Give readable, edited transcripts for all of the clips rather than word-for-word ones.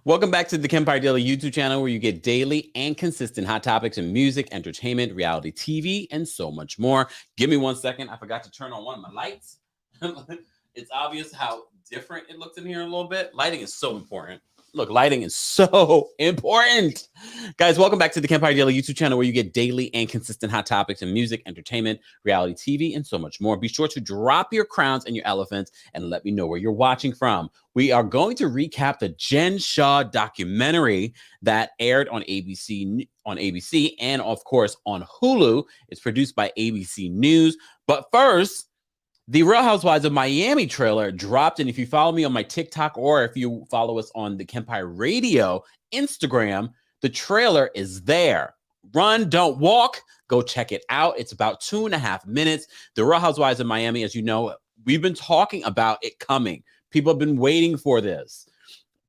Welcome back to the Kempire Daily YouTube channel, where you get daily and consistent hot topics in music, entertainment, reality TV, and so much more. Give me 1 second. I forgot to turn on one of my lights. It's obvious how different it looks in here a little bit. Lighting is so important. Look, lighting is so important. Guys, welcome back to the Kempire Daily YouTube channel, where you get daily and consistent hot topics in music, entertainment, reality TV, and so much more. Be sure to drop your crowns and your elephants and let me know where you're watching from. We are going to recap the Jen Shah documentary that aired on ABC and, of course, on Hulu. It's produced by ABC News. But first, the Real Housewives of Miami trailer dropped, and if you follow me on my TikTok or if you follow us on the Kempire Radio Instagram, the trailer is there. Run, don't walk. Go check it out. It's about 2.5 minutes. The Real Housewives of Miami, as you know, we've been talking about it coming. People have been waiting for this.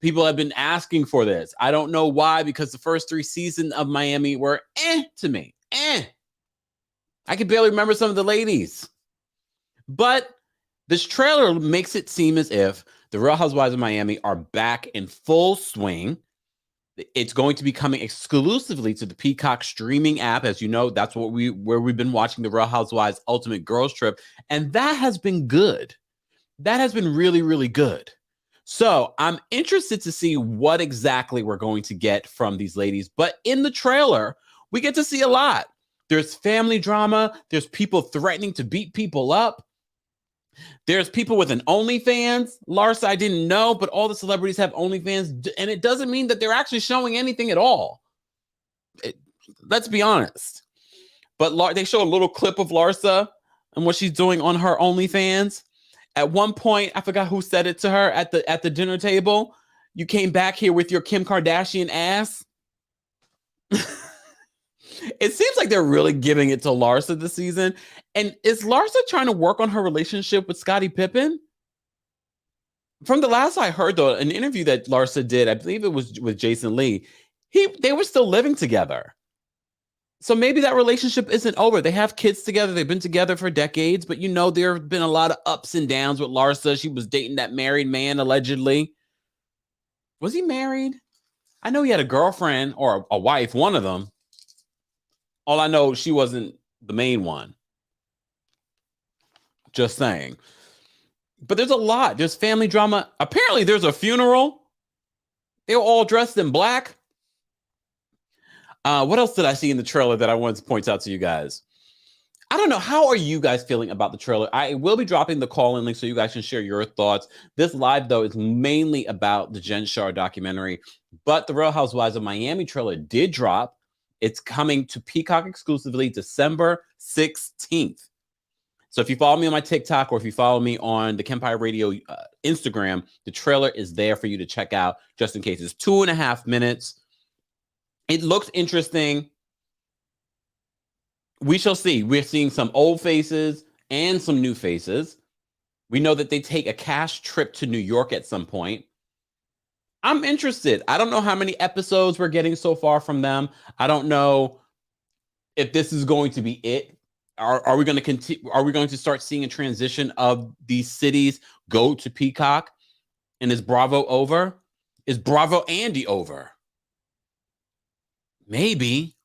People have been asking for this. I don't know why, because the first 3 seasons of Miami were to me. I can barely remember some of the ladies. But this trailer makes it seem as if the Real Housewives of Miami are back in full swing. It's going to be coming exclusively to the Peacock streaming app. As you know, that's where we've been watching the Real Housewives Ultimate Girls Trip. And that has been good. That has been really, really good. So I'm interested to see what exactly we're going to get from these ladies. But in the trailer, we get to see a lot. There's family drama. There's people threatening to beat people up. There's people with an OnlyFans. Larsa, I didn't know, but all the celebrities have OnlyFans, and it doesn't mean that they're actually showing anything at all. Let's be honest. But they show a little clip of Larsa and what she's doing on her OnlyFans. At one point, I forgot who said it to her at the dinner table. You came back here with your Kim Kardashian ass. It seems like they're really giving it to Larsa this season. And is Larsa trying to work on her relationship with Scottie Pippen? From the last I heard, though, an interview that Larsa did, I believe it was with Jason Lee, they were still living together. So maybe that relationship isn't over. They have kids together. They've been together for decades. But, you know, there have been a lot of ups and downs with Larsa. She was dating that married man, allegedly. Was he married? I know he had a girlfriend or a wife, one of them. All I know, she wasn't the main one. Just saying. But there's a lot. There's family drama. Apparently, there's a funeral. They were all dressed in black. What else did I see in the trailer that I wanted to point out to you guys? I don't know. How are you guys feeling about the trailer? I will be dropping the call-in link so you guys can share your thoughts. This live, though, is mainly about the Jen Shah documentary. But the Real Housewives of Miami trailer did drop. It's coming to Peacock exclusively December 16th. So if you follow me on my TikTok or if you follow me on the Kempire Radio Instagram, the trailer is there for you to check out just in case. It's 2.5 minutes. It looks interesting. We shall see. We're seeing some old faces and some new faces. We know that they take a cash trip to New York at some point. I'm interested. I don't know how many episodes we're getting so far from them. I don't know if this is going to be it. Are we going to continue? Are we going to start seeing a transition of these cities go to Peacock? And is Bravo over? Is Bravo Andy over? Maybe.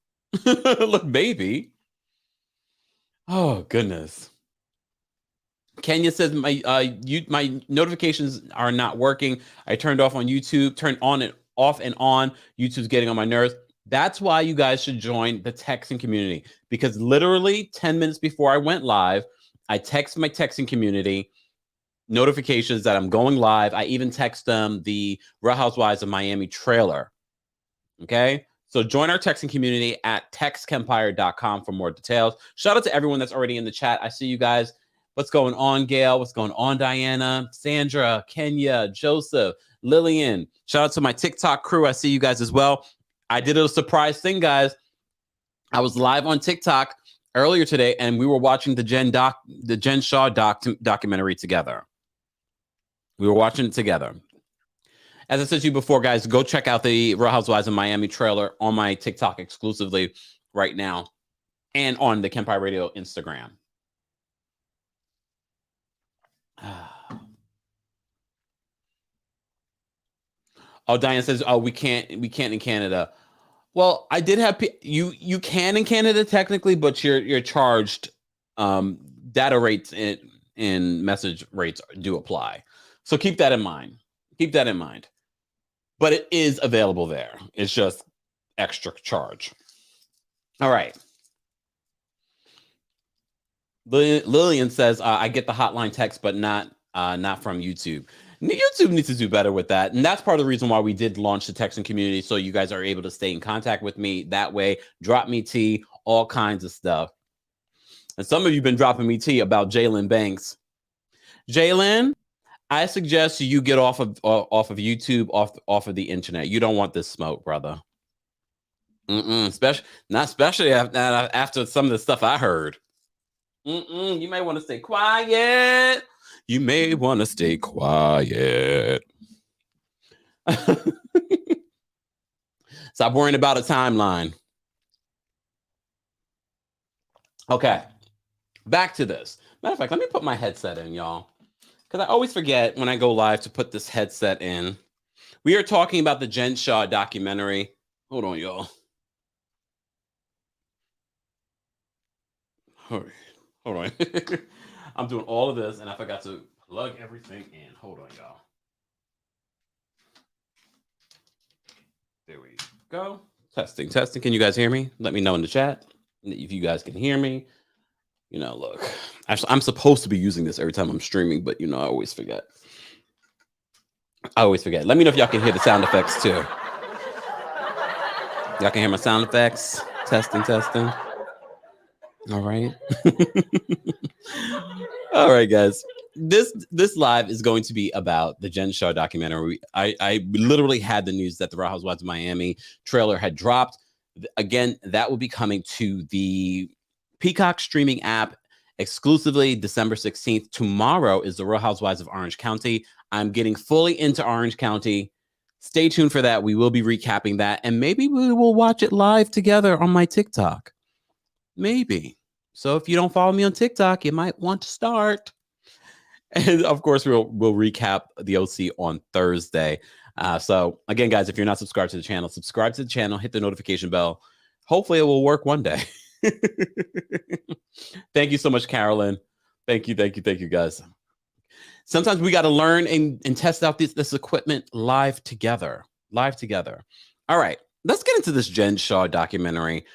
Look, maybe. Oh, goodness. Kenya says my notifications are not working. I turned off on YouTube, turned on and off and on. YouTube's getting on my nerves. That's why you guys should join the texting community, because literally 10 minutes before I went live, I text my texting community notifications that I'm going live. I even text them the Real Housewives of Miami trailer. Okay? So join our texting community at TheKempire.com for more details. Shout out to everyone that's already in the chat. I see you guys. What's going on, Gail? What's going on, Diana? Sandra, Kenya, Joseph, Lillian. Shout out to my TikTok crew. I see you guys as well. I did a surprise thing, guys. I was live on TikTok earlier today, and we were watching the Jen Shah documentary together. We were watching it together. As I said to you before, guys, go check out the Real Housewives of Miami trailer on my TikTok exclusively right now and on the Kempire Radio Instagram. Oh, Diane says, "Oh, we can't in Canada." Well, I did have you can in Canada technically, but you're charged. Data rates and message rates do apply, so keep that in mind. Keep that in mind. But it is available there. It's just extra charge. All right. Lillian says, "I get the hotline text, but not from YouTube." YouTube needs to do better with that, and that's part of the reason why we did launch the texting community, so you guys are able to stay in contact with me that way. Drop me tea, all kinds of stuff. And some of you've been dropping me tea about Jaylen Banks. Jaylen, I suggest you get off of YouTube, off of the internet. You don't want this smoke, brother. Especially after some of the stuff I heard. You may want to stay quiet. You may want to stay quiet. Stop worrying about a timeline. Okay, back to this. Matter of fact, let me put my headset in, y'all, because I always forget when I go live to put this headset in. We are talking about the Jen Shah documentary. Hold on, y'all. Hold on. I'm doing all of this, and I forgot to plug everything in. Hold on, y'all. There we go. Testing. Can you guys hear me? Let me know in the chat if you guys can hear me. You know, look, actually, I'm supposed to be using this every time I'm streaming, but, you know, I always forget. Let me know if y'all can hear the sound effects, too. Y'all can hear my sound effects. Testing. All right. All right, guys. This live is going to be about the Jen Shah documentary. I literally had the news that the Real Housewives of Miami trailer had dropped. Again, that will be coming to the Peacock streaming app exclusively December 16th. Tomorrow is the Real Housewives of Orange County. I'm getting fully into Orange County. Stay tuned for that. We will be recapping that, and maybe we will watch it live together on my TikTok. Maybe. So if you don't follow me on TikTok, you might want to start. And of course, we'll recap the OC on Thursday. So again, guys, if you're not subscribed to the channel, subscribe to the channel, hit the notification bell. Hopefully it will work one day. Thank you so much, Carolyn. Thank you, guys. Sometimes we got to learn and test out this equipment live together. All right, let's get into this Jen Shah documentary.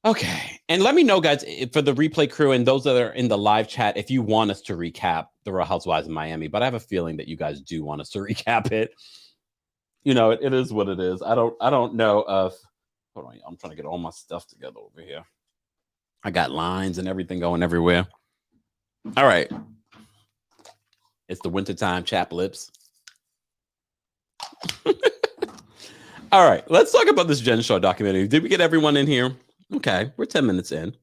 Okay, and let me know, guys, for the replay crew and those that are in the live chat, if you want us to recap the Real Housewives of Miami. But I have a feeling that you guys do want us to recap it. You know, it is what it is. I don't know if. Hold on, I'm trying to get all my stuff together over here. I got lines and everything going everywhere. All right. It's the wintertime chap lips. All right, let's talk about this Jen Shah documentary. Did we get everyone in here? Okay, we're 10 minutes in.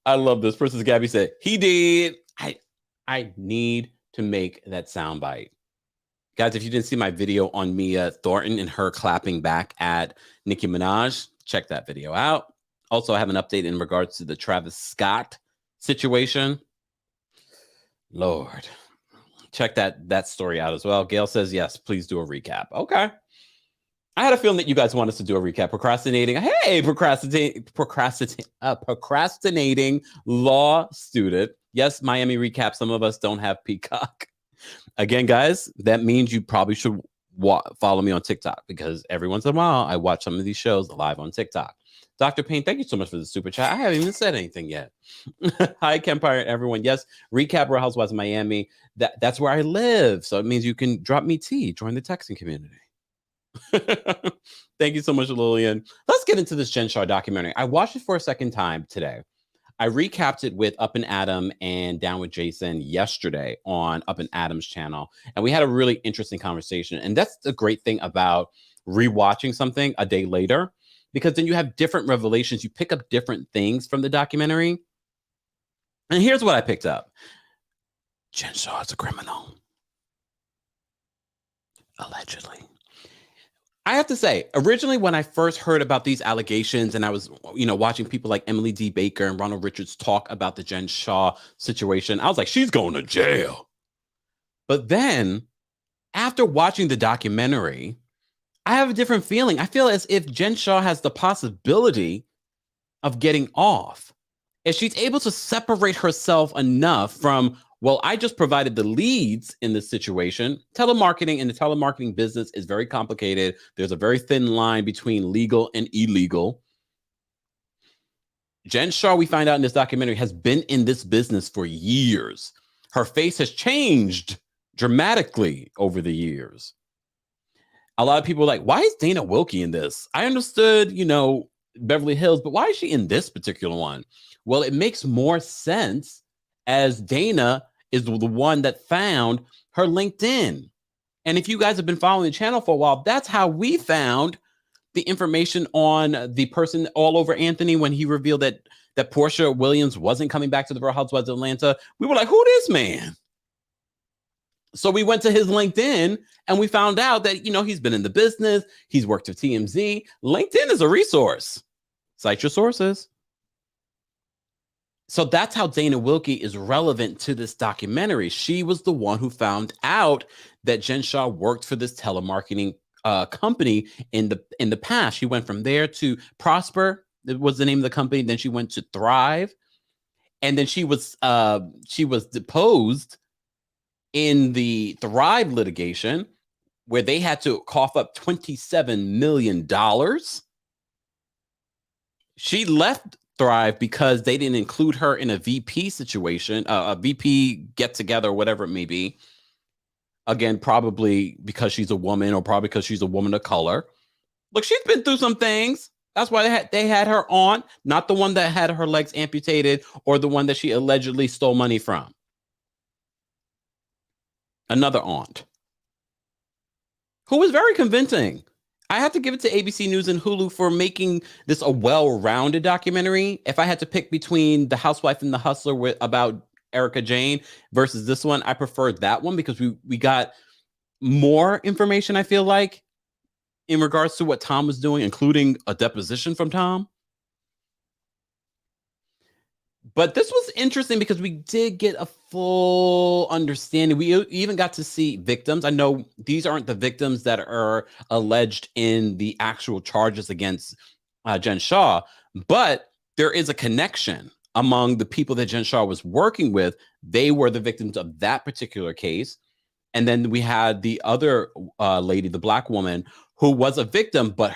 I love this. Princess Gabby said, he did. I need to make that soundbite. Guys, if you didn't see my video on Mia Thornton and her clapping back at Nicki Minaj, check that video out. Also, I have an update in regards to the Travis Scott situation. Lord, check that story out as well. Gail says, yes, please do a recap. Okay. I had a feeling that you guys want us to do a recap. Procrastinating. Hey, procrastinating law student. Yes, Miami recap. Some of us don't have Peacock. Again, guys, that means you probably should follow me on TikTok, because every once in a while I watch some of these shows live on TikTok. Dr. Payne, thank you so much for the super chat. I haven't even said anything yet. Hi, Kempire, everyone. Yes, recap Real Housewives of Miami. That's where I live. So it means you can drop me tea. Join the texting community. Thank you so much, Lillian. Let's get into this Jen Shah documentary. I watched it for a second time today. I recapped it with Up and Adam and Down with Jason yesterday on Up and Adam's channel, and we had a really interesting conversation. And that's the great thing about rewatching something a day later, because then you have different revelations. You pick up different things from the documentary. And here's what I picked up. Jen Shah is a criminal. Allegedly. I have to say, originally when I first heard about these allegations, and I was, watching people like Emily D. Baker and Ronald Richards talk about the Jen Shah situation, I was like, she's going to jail. But then After watching the documentary, I have a different feeling. I feel as if Jen Shah has the possibility of getting off. If she's able to separate herself enough from, well, I just provided the leads in this situation. Telemarketing and the telemarketing business is very complicated. There's a very thin line between legal and illegal. Jen Shah, we find out in this documentary, has been in this business for years. Her face has changed dramatically over the years. A lot of people are like, why is Dana Wilkie in this? I understood, Beverly Hills, but why is she in this particular one? Well, it makes more sense as Dana is the one that found her LinkedIn. And if you guys have been following the channel for a while, that's how we found the information on the person all over Anthony when he revealed that Portia Williams wasn't coming back to the Real Housewives of Atlanta. We were like, who this man? So we went to his LinkedIn and we found out that, he's been in the business. He's worked for TMZ. LinkedIn is a resource. Cite your sources. So that's how Dana Wilkie is relevant to this documentary. She was the one who found out that Jen Shah worked for this telemarketing company in the past. She went from there to Prosper. That was the name of the company. Then she went to Thrive, and then she was deposed in the Thrive litigation, where they had to cough up $27 million. She left Thrive because they didn't include her in a VP situation, a VP get together, whatever it may be. Again, probably because she's a woman, or probably because she's a woman of color. Look, she's been through some things. That's why they had her on, not the one that had her legs amputated or the one that she allegedly stole money from. Another aunt who was very convincing. I have to give it to ABC News and Hulu for making this a well-rounded documentary. If I had to pick between The Housewife and the Hustler about Erika Jayne versus this one, I preferred that one because we got more information, I feel like, in regards to what Tom was doing, including a deposition from Tom. But this was interesting because we did get a full understanding. We even got to see victims. I know these aren't the victims that are alleged in the actual charges against Jen Shah, but there is a connection among the people that Jen Shah was working with. They were the victims of that particular case. And then we had the other lady, the Black woman, who was a victim, but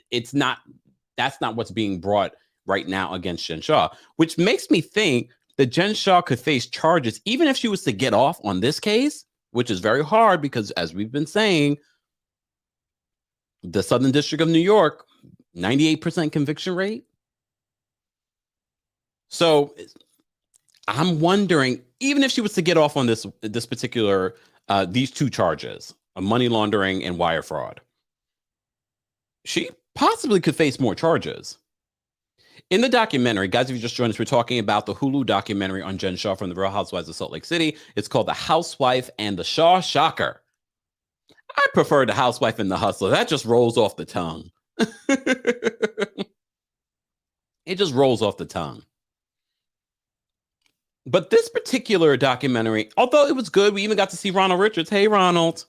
that's not what's being brought right now against Jen Shah, which makes me think that Jen Shah could face charges even if she was to get off on this case, which is very hard because, as we've been saying, the Southern District of New York, 98% conviction rate. So I'm wondering, even if she was to get off on this particular, these two charges of money laundering and wire fraud, she possibly could face more charges. In the documentary, guys, if you just joined us, we're talking about the Hulu documentary on Jen Shah from the Real Housewives of Salt Lake City. It's called The Housewife and the Shah Shocker. I prefer The Housewife and the Hustler. That just rolls off the tongue. It just rolls off the tongue. But this particular documentary, although it was good, we even got to see Ronald Richards. Hey, Ronald.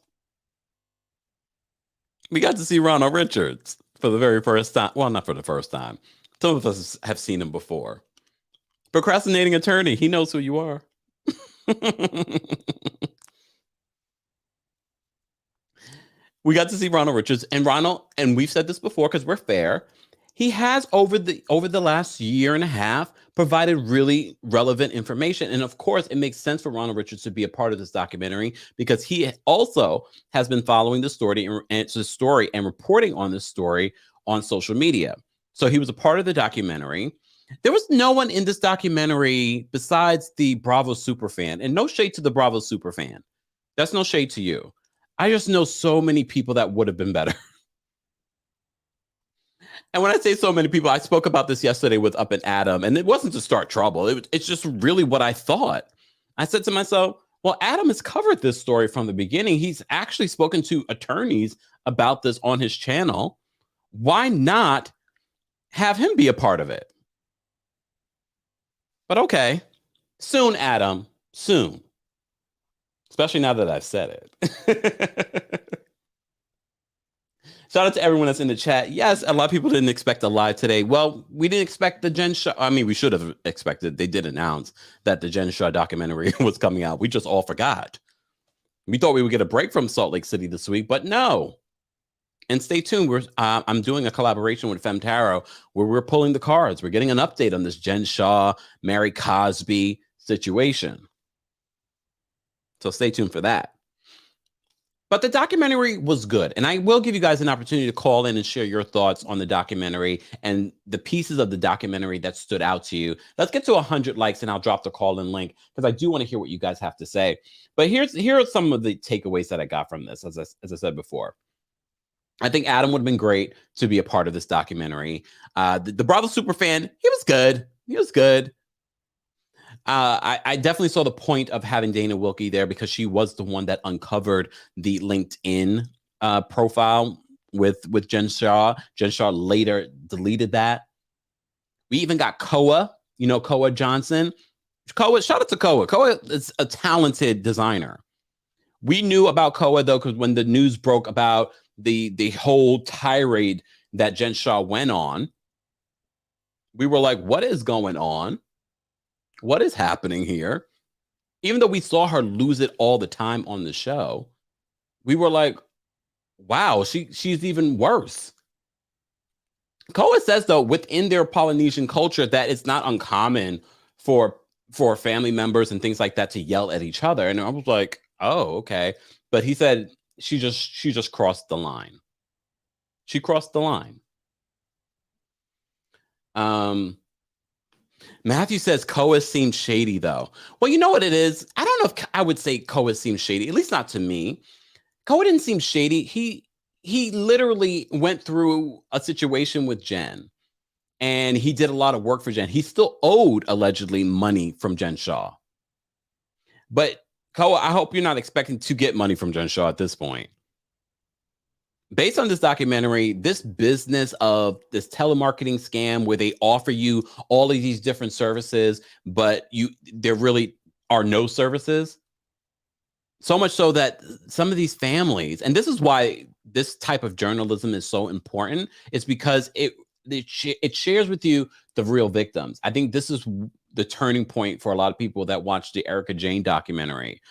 We got to see Ronald Richards for the very first time. Well, not for the first time. Some of us have seen him before. Procrastinating attorney. He knows who you are. We got to see Ronald Richards, and Ronald, and we've said this before because we're fair, he has over the last year and a half provided really relevant information. And of course, it makes sense for Ronald Richards to be a part of this documentary because he also has been following the story and reporting on this story on social media. So he was a part of the documentary. There was no one in this documentary besides the Bravo superfan, and no shade to the Bravo superfan. That's no shade to you. I just know so many people that would have been better. And when I say so many people, I spoke about this yesterday with Up and Adam, and it wasn't to start trouble. It's just really what I thought. I said to myself, well, Adam has covered this story from the beginning. He's actually spoken to attorneys about this on his channel. Why not have him be a part of it? But okay, soon, Adam, soon. especially now that I've said it. Shout out to everyone that's in the chat. Yes, a lot of people didn't expect a live today. Well, we didn't expect the Jen Shah. I mean, we should have expected. They did announce that the Jen Shah documentary was coming out. We just all forgot. We thought we would get a break from Salt Lake City this week, but no. And stay tuned. I'm doing a collaboration with Femtaro where we're pulling the cards. We're getting an update on this Jen Shah, Mary Cosby situation. So stay tuned for that. But the documentary was good. And I will give you guys an opportunity to call in and share your thoughts on the documentary and the pieces of the documentary that stood out to you. Let's get to 100 likes and I'll drop the call-in link because I do want to hear what you guys have to say. But here are some of the takeaways that I got from this, as I said before. I think Adam would have been great to be a part of this documentary. The Bravo Superfan, he was good. He was good. I definitely saw the point of having Dana Wilkie there because she was the one that uncovered the LinkedIn profile with Jen Shah. Jen Shah later deleted that. We even got Koa, Koa Johnson. Shout out to Koa. Koa is a talented designer. We knew about Koa, though, because when the news broke about the whole tirade that Jen Shah went on, we were like, what is going on? What is happening here? Even though we saw her lose it all the time on the show, we were like, wow, she's even worse. Koa says, though, within their Polynesian culture, that it's not uncommon for family members and things like that to yell at each other. And I was like, oh, okay. But he said she just crossed the line. She crossed the line. Matthew says Koa seemed shady, though. Well, you know what it is? I don't know if I would say Koa seemed shady, at least not to me. Koa didn't seem shady. He literally went through a situation with Jen, and he did a lot of work for Jen. He still owed, allegedly, money from Jen Shah. But Koa, I hope you're not expecting to get money from Jen Shah at this point. Based on this documentary, this business of this telemarketing scam where they offer you all of these different services, but there really are no services. So much so that some of these families, and this is why this type of journalism is so important, is because it shares with you the real victims. I think this is the turning point for a lot of people that watched the Erika Jayne documentary.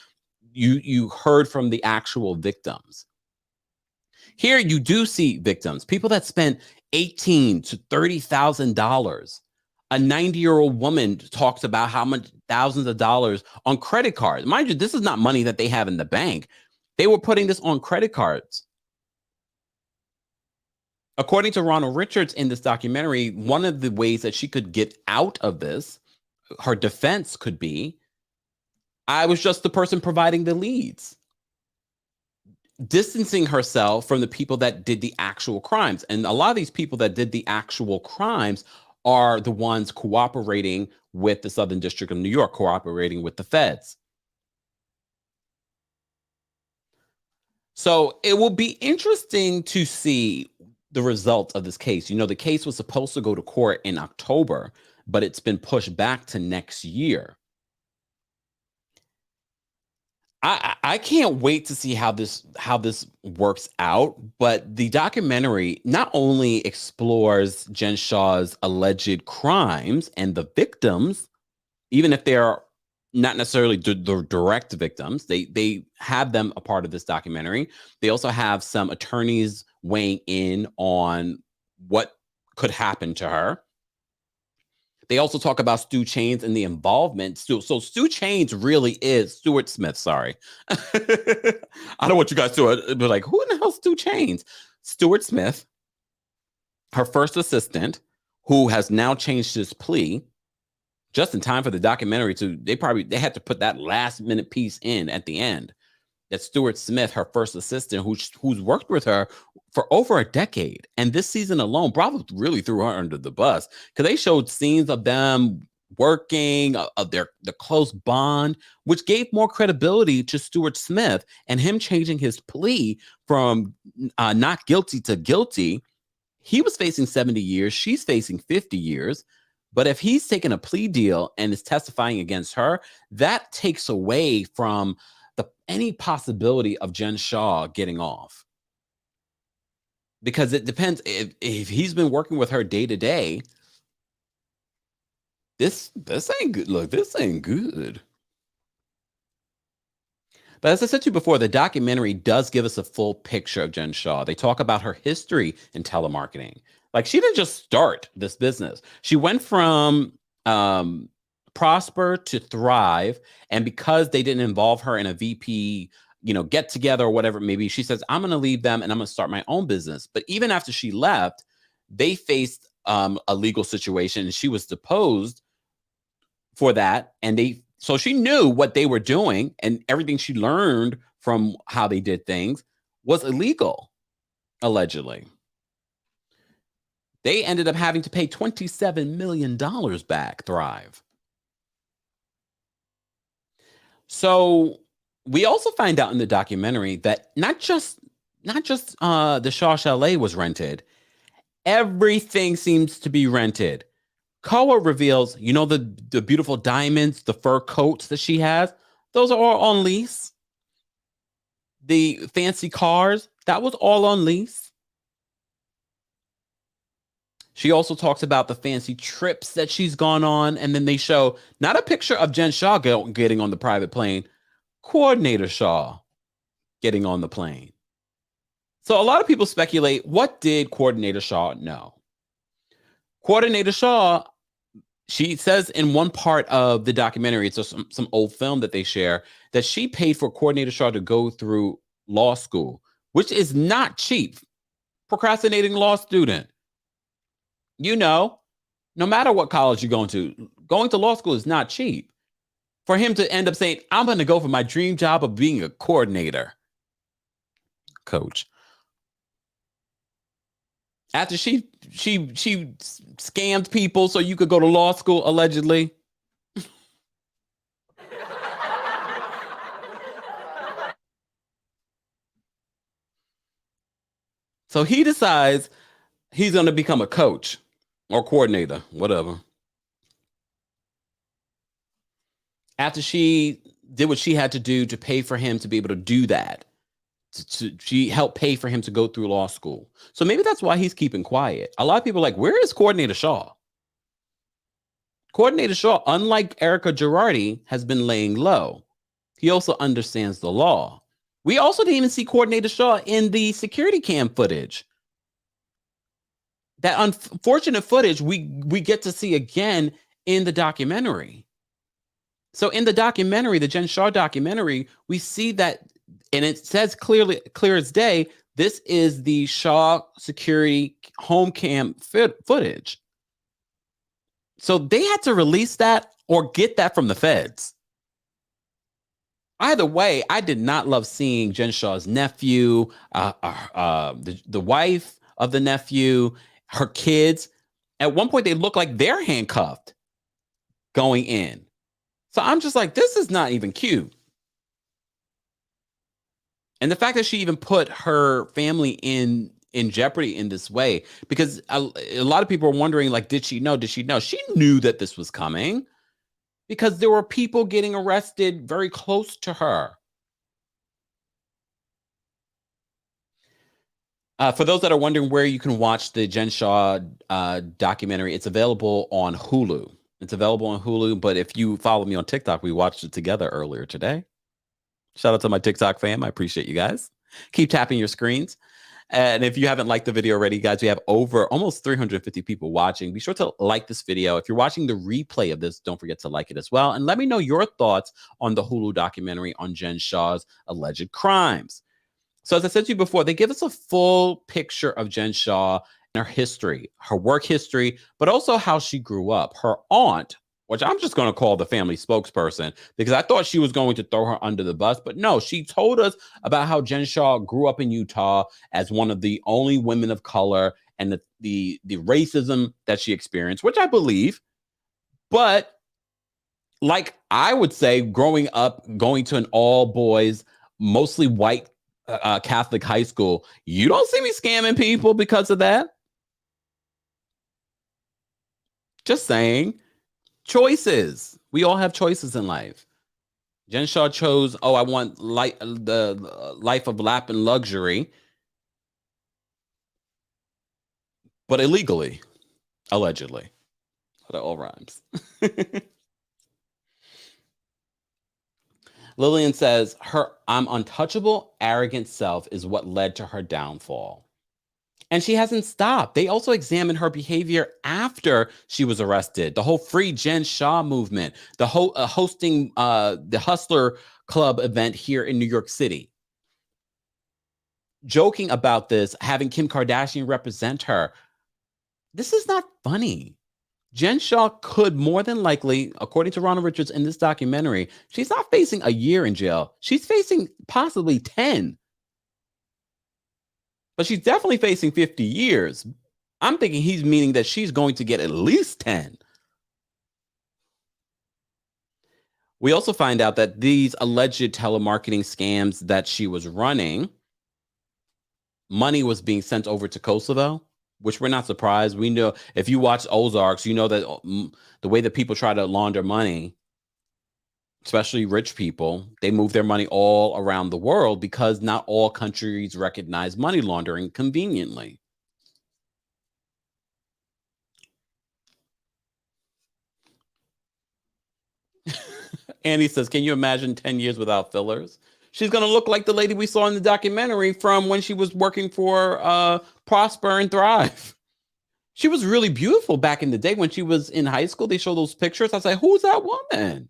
You heard from the actual victims. Here you do see victims, people that spent $18,000 to $30,000. A 90-year-old woman talks about how much thousands of dollars on credit cards. Mind you, this is not money that they have in the bank. They were putting this on credit cards. According to Ronald Richards in this documentary, one of the ways that she could get out of this, her defense could be, I was just the person providing the leads. Distancing herself from the people that did the actual crimes. And a lot of these people that did the actual crimes are the ones cooperating with the Southern District of New York, cooperating with the feds. So it will be interesting to see the result of this case. The case was supposed to go to court in October, but it's been pushed back to next year. I can't wait to see how this works out. But the documentary not only explores Jen Shah's alleged crimes and the victims, even if they're not necessarily the direct victims, they have them a part of this documentary. They also have some attorneys weighing in on what could happen to her. They also talk about Stu Chains and the involvement. So Stu Chains really is Stuart Smith. Sorry. I don't want you guys to be like, who in the hell is Stu Chains? Stuart Smith, her first assistant, who has now changed his plea just in time for the documentary they had to put that last minute piece in at the end. That Stuart Smith, her first assistant, who's worked with her for over a decade. And this season alone, Bravo really threw her under the bus because they showed scenes of them working, of the close bond, which gave more credibility to Stuart Smith and him changing his plea from not guilty to guilty. He was facing 70 years. She's facing 50 years. But if he's taking a plea deal and is testifying against her, that takes away from any possibility of Jen Shah getting off. Because it depends if he's been working with her day to day. This ain't good. Look, this ain't good. But as I said to you before, the documentary does give us a full picture of Jen Shah. They talk about her history in telemarketing. Like, she didn't just start this business. She went from prosper to thrive. And because they didn't involve her in a VP, get together or whatever, maybe she says, I'm going to leave them and I'm going to start my own business. But even after she left, they faced a legal situation and she was deposed for that. And so she knew what they were doing, and everything she learned from how they did things was illegal, allegedly. They ended up having to pay $27 million back, Thrive. So we also find out in the documentary that not just the Shaw Chalet was rented. Everything seems to be rented. Koa reveals, the beautiful diamonds, the fur coats that she has, those are all on lease. The fancy cars, that was all on lease. She also talks about the fancy trips that she's gone on, and then they show not a picture of Jen Shah getting on the private plane, Coordinator Shah getting on the plane. So a lot of people speculate, what did Coordinator Shah know? Coordinator Shah, she says in one part of the documentary, it's some old film that they share, that she paid for Coordinator Shah to go through law school, which is not cheap. Procrastinating law student. No matter what college you're going to law school is not cheap. For him to end up saying, I'm going to go for my dream job of being a coordinator. Coach. After she scammed people so you could go to law school, allegedly. So he decides he's going to become a coach or coordinator, whatever. After she did what she had to do to pay for him to be able to do that, she helped pay for him to go through law school. So maybe that's why he's keeping quiet. A lot of people are like, where is Coordinator Shah? Coordinator Shah, unlike Erika Girardi, has been laying low. He also understands the law. We also didn't even see Coordinator Shah in the security cam footage. That unfortunate footage we get to see again in the documentary. So in the documentary, the Jen Shah documentary, we see that, and it says clear as day, this is the Shah security home cam footage. So they had to release that or get that from the feds. Either way, I did not love seeing Jen Shah's nephew, the wife of the nephew, her kids. At one point, they look like they're handcuffed going in. So I'm just like, this is not even cute. And the fact that she even put her family in jeopardy in this way, because a lot of people are wondering, like, did she know? She knew that this was coming because there were people getting arrested very close to her. For those that are wondering where you can watch the Jen Shah documentary, it's available on Hulu. It's available on Hulu, but if you follow me on TikTok, we watched it together earlier today. Shout out to my TikTok fam. I appreciate you guys. Keep tapping your screens. And if you haven't liked the video already, guys, we have over almost 350 people watching. Be sure to like this video. If you're watching the replay of this, don't forget to like it as well. And let me know your thoughts on the Hulu documentary on Jen Shah's alleged crimes. So as I said to you before, they give us a full picture of Jen Shah and her history, her work history, but also how she grew up. Her aunt, which I'm just going to call the family spokesperson because I thought she was going to throw her under the bus. But no, she told us about how Jen Shah grew up in Utah as one of the only women of color and the racism that she experienced, which I believe. But like I would say, growing up, going to an all boys, mostly white Catholic high school, you don't see me scamming people because of that. Just saying. Choices. We all have choices in life. Jen Shah chose, oh, I want the life of lap and luxury, but illegally, allegedly. That all rhymes. Lillian says her I'm untouchable, arrogant self is what led to her downfall. And she hasn't stopped. They also examined her behavior after she was arrested. The whole Free Jen Shah movement, the whole hosting the Hustler Club event here in New York City. Joking about this, having Kim Kardashian represent her. This is not funny. Jen Shah could more than likely, according to Ronald Richards in this documentary, she's not facing a year in jail. She's facing possibly 10. But she's definitely facing 50 years. I'm thinking he's meaning that she's going to get at least 10. We also find out that these alleged telemarketing scams that she was running, money was being sent over to Kosovo, which we're not surprised. We know if you watch Ozarks, you know that the way that people try to launder money, especially rich people, they move their money all around the world because not all countries recognize money laundering conveniently. Annie says, can you imagine 10 years without fillers? She's going to look like the lady we saw in the documentary from when she was working for Prosper and Thrive. She was really beautiful back in the day when she was in high school. They show those pictures. I was like, who's that woman?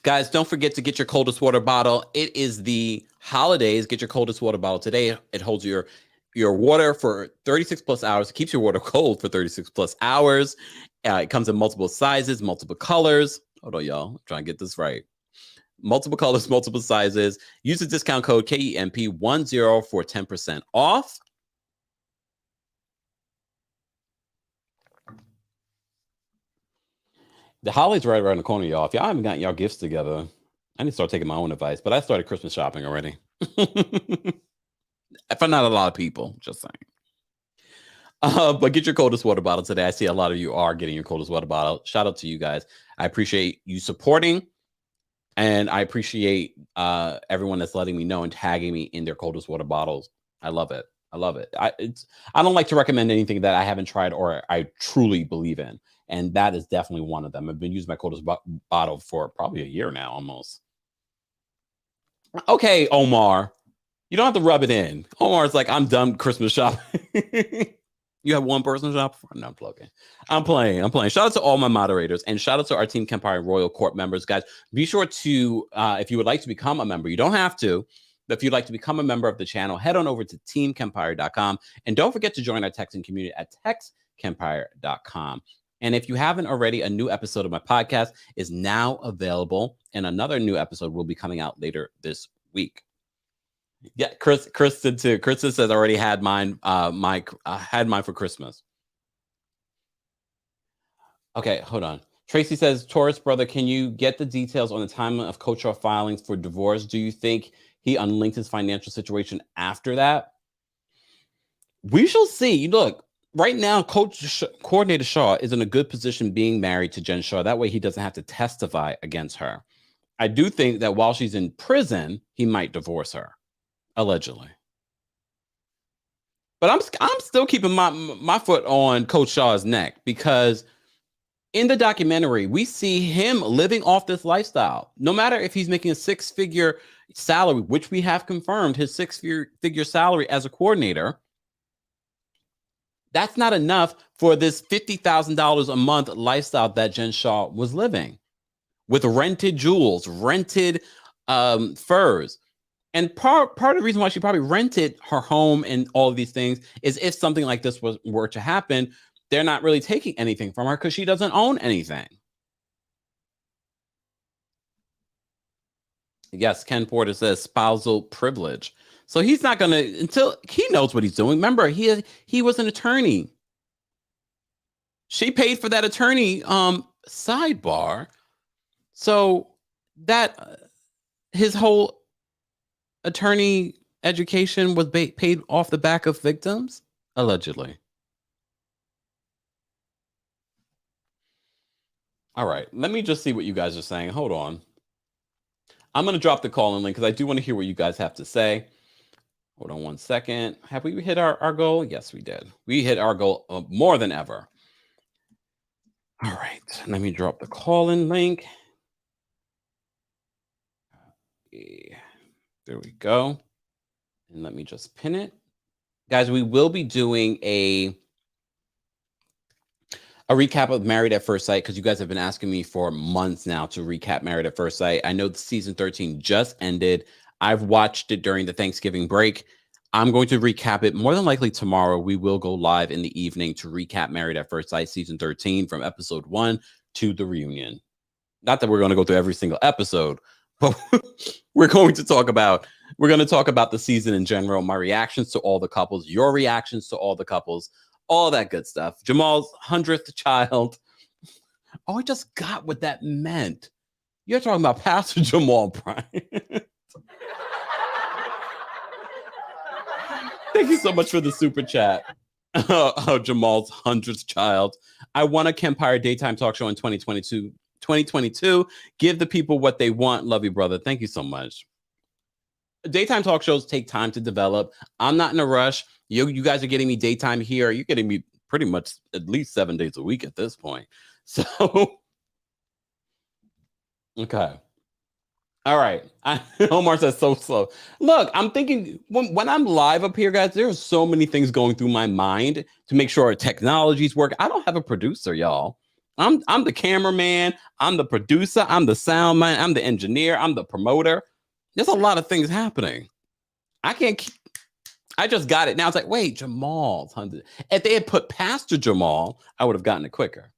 Guys, don't forget to get your coldest water bottle. It is the holidays. Get your coldest water bottle today. It holds your water for 36 plus hours. It keeps your water cold for 36 plus hours. It comes in multiple sizes, multiple colors. Hold on, y'all. I'm trying to get this right. Multiple colors, multiple sizes. Use the discount code KEMP10 for 10% off. The holidays right around the corner, y'all. If y'all haven't gotten y'all gifts together, I need to start taking my own advice. But I started Christmas shopping already. For not a lot of people, just saying. But get your coldest water bottle today. I see a lot of you are getting your coldest water bottle. Shout out to you guys. I appreciate you supporting. And I appreciate everyone that's letting me know and tagging me in their coldest water bottles. I love it. I love it. I don't like to recommend anything that I haven't tried or I truly believe in. And that is definitely one of them. I've been using my coldest bottle for probably a year now, almost. Okay, Omar. You don't have to rub it in. Omar's like, I'm done Christmas shopping. You have one person shop? No, I'm plugging. I'm playing. Shout out to all my moderators and shout out to our Team Kempire Royal Court members. Guys, be sure to, if you would like to become a member, you don't have to, but if you'd like to become a member of the channel, head on over to TheKempire.com. And don't forget to join our texting community at TheKempire.com. And if you haven't already, a new episode of my podcast is now available. And another new episode will be coming out later this week. Yeah, Kristen too. Kristen says I already had mine. I had mine for Christmas. Okay, hold on. Tracy says, Taurus brother, can you get the details on the timeline of Coach Shaw filings for divorce? Do you think he unlinked his financial situation after that? We shall see. Look, right now, Coordinator Shaw is in a good position being married to Jen Shah. That way he doesn't have to testify against her. I do think that while she's in prison, he might divorce her. Allegedly. But I'm still keeping my foot on Coach Shaw's neck because in the documentary, we see him living off this lifestyle. No matter if he's making a six-figure salary, which we have confirmed his six-figure salary as a coordinator, that's not enough for this $50,000 a month lifestyle that Jen Shah was living with rented jewels, rented furs. And part of the reason why she probably rented her home and all of these things is if something like this were to happen, they're not really taking anything from her because she doesn't own anything. Yes, Ken Porter says spousal privilege. So he's not going to, until he knows what he's doing. Remember, he was an attorney. She paid for that attorney sidebar. So that his whole attorney education was paid off the back of victims, allegedly. All right, let me just see what you guys are saying. Hold on. I'm going to drop the call-in link because I do want to hear what you guys have to say. Hold on one second. Have we hit our goal? Yes, we did. We hit our goal more than ever. All right, let me drop the call-in link. There we go. And let me just pin it. Guys, we will be doing a recap of Married at First Sight because you guys have been asking me for months now to recap Married at First Sight. I know the season 13 just ended. I've watched it during the Thanksgiving break. I'm going to recap it more than likely tomorrow. We will go live in the evening to recap Married at First Sight season 13 from episode 1 to the reunion. Not that we're going to go through every single episode, but we're going to talk about the season in general, my reactions to all the couples, your reactions to all the couples, all that good stuff. Jamal's 100th child. Oh, I just got what that meant. You're talking about Pastor Jamal Bryant. Thank you so much for the super chat. Jamal's 100th child. I want a Kempire daytime talk show in 2022. Give the people what they want. Love you, brother. Thank you so much. Daytime talk shows take time to develop. I'm not in a rush. You guys are getting me daytime here. You're getting me pretty much at least 7 days a week at this point. So, okay. All right. Omar says so slow. Look, I'm thinking when I'm live up here, guys, there's so many things going through my mind to make sure our technologies work. I don't have a producer, y'all. I'm the cameraman. I'm the producer. I'm the sound man. I'm the engineer. I'm the promoter. There's a lot of things happening. I just got it. Now it's like, wait, Jamal's 100. If they had put Pastor Jamal, I would have gotten it quicker.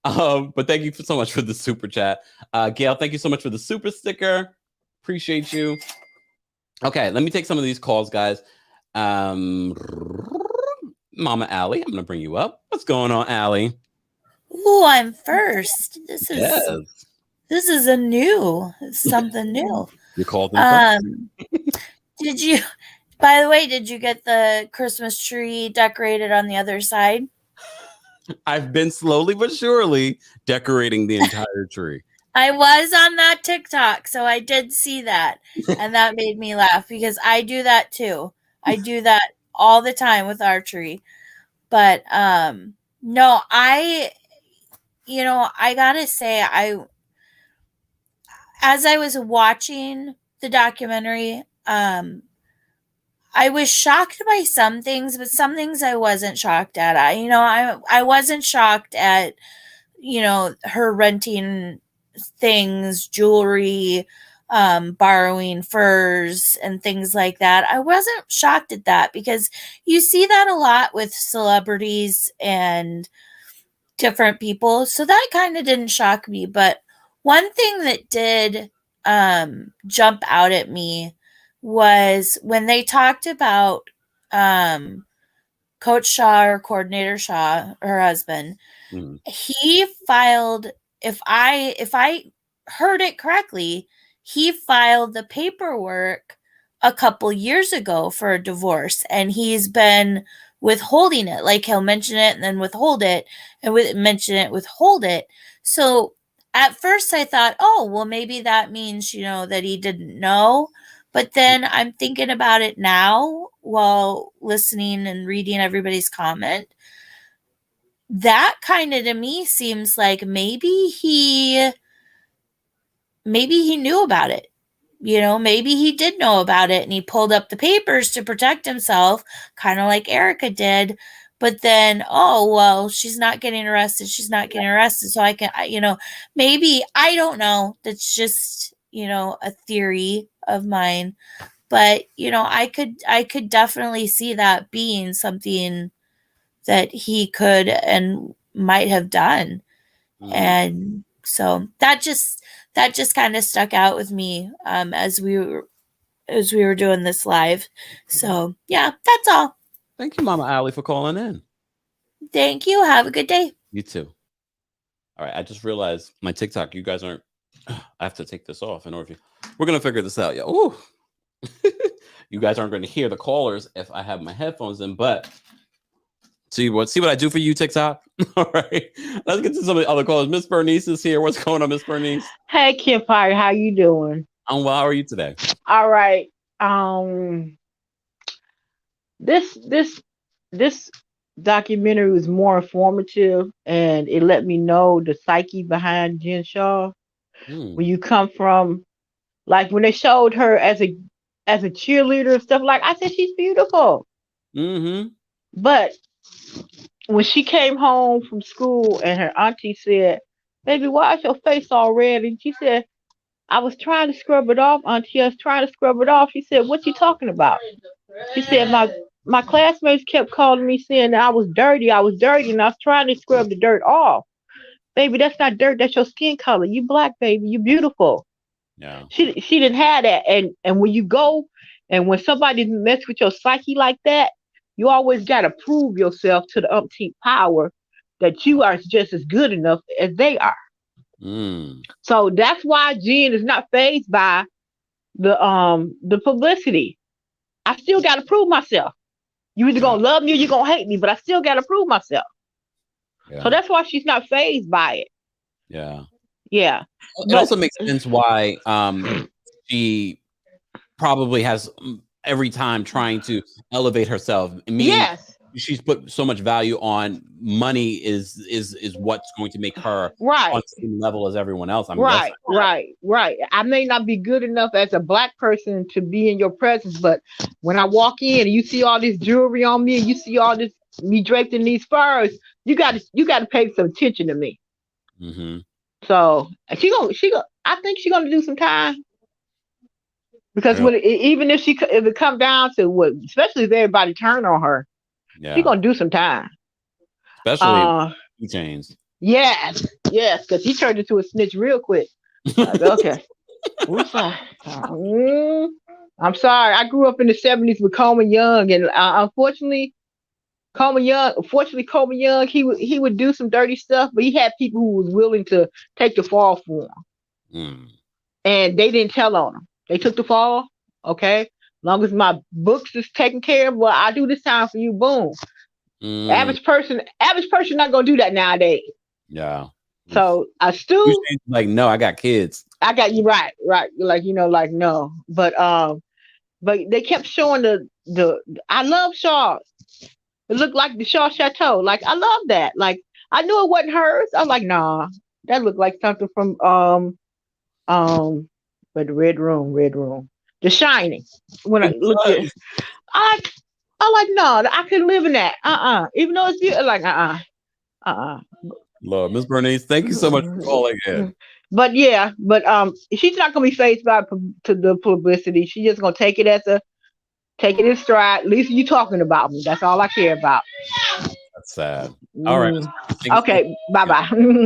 But thank you so much for the super chat. Gail, thank you so much for the super sticker. Appreciate you. Okay, let me take some of these calls, guys. Mama Allie, I'm gonna bring you up. What's going on, Allie? Oh, I'm first. This is something new. You called in first. Did you, by the way, did you get the Christmas tree decorated on the other side? I've been slowly but surely decorating the entire tree. I was on that TikTok, so I did see that, and that made me laugh because I do that too. I do that all the time with our tree. But no, I gotta say, as I was watching the documentary, I was shocked by some things, but some things I wasn't shocked at. I wasn't shocked at, her renting things, jewelry, borrowing furs and things like that. I wasn't shocked at that because you see that a lot with celebrities and different people. So that kind of didn't shock me. But one thing that did jump out at me was when they talked about Coach Shah or Coordinator Shah, her husband. Mm-hmm. He filed, if I heard it correctly, he filed the paperwork a couple years ago for a divorce, and he's been withholding it. Like, he'll mention it and then withhold it, and mention it, withhold it. So at first I thought, oh, well, maybe that means, that he didn't know. But then I'm thinking about it now while listening and reading everybody's comment. That kind of, to me, seems like maybe he knew about it. Maybe he did know about it and he pulled up the papers to protect himself, kind of like Erika did. But then, oh, well, she's not getting arrested. So I can, maybe, I don't know. That's just, a theory of mine. But, I could definitely see that being something that he could and might have done. And so that just kind of stuck out with me as we were doing this live. So yeah, that's all. Thank you, Mama Allie, for calling in. Thank you. Have a good day. You too. All right, I just realized my TikTok, you guys aren't, I have to take this off in order to, we're going to figure this out. Yeah. Ooh. You guys aren't going to hear the callers if I have my headphones in, but See what I do for you, TikTok? All right. Let's get to some of the other callers. Miss Bernice is here. What's going on, Miss Bernice? Hey, Kempire, how you doing? I'm well. How are you today? All right. This documentary was more informative, and it let me know the psyche behind Jen Shah. When you come from, like, when they showed her as a cheerleader and stuff, like, I said, she's beautiful. Mm-hmm. But when she came home from school and her auntie said, "Baby, why is your face all red?" And she said, "I was trying to scrub it off, auntie. I was trying to scrub it off." She said, "What you talking about?" She said, my classmates kept calling me saying that I was dirty, and I was trying to scrub the dirt off. Baby, that's not dirt, that's your skin color. You black, baby, you beautiful. Yeah. She didn't have that. And when you go and when somebody mess with your psyche like that, you always gotta prove yourself to the umpteenth power that you are just as good enough as they are. So that's why Jen is not fazed by the publicity. I still gotta prove myself. You either gonna love me or you gonna hate me, but I still gotta prove myself. Yeah. So that's why she's not fazed by it. Yeah. Yeah. It also makes sense why she probably has every time trying to elevate herself. Yes. She's put so much value on money is what's going to make her on the same level as everyone else. I'm guessing. Right. I may not be good enough as a black person to be in your presence, but when I walk in and you see all this jewelry on me and you see all this me draped in these furs, you got to pay some attention to me. Mm-hmm. So I think she's gonna do some time. Because even if it come down to what, especially if everybody turn on her, she's gonna do some time. Especially James. Yes, because he turned into a snitch real quick. Like, okay. I'm sorry. I grew up in the 70s with Coleman Young, and unfortunately, Coleman Young, he would do some dirty stuff, but he had people who was willing to take the fall for him. And they didn't tell on him. They took the fall. Okay. As long as my books is taken care of, well, I do this time for you. Boom. Average person not gonna do that nowadays. Yeah. So I still like, no, I got kids. I got you right. Like, like, no. But they kept showing the I love Shaw. It looked like the Shaw Chateau. Like, I love that. Like, I knew it wasn't hers. I was like, nah, that looked like something from but the red room. The Shining. When I looked at it, I like, no, I couldn't live in that. Even though it's beautiful, like, Lord, Miss Bernice, thank you so much for calling in. But she's not gonna be faced by the publicity. She's just gonna take it in stride. At least you talking about me. That's all I care about. That's sad. All right. Okay. Bye.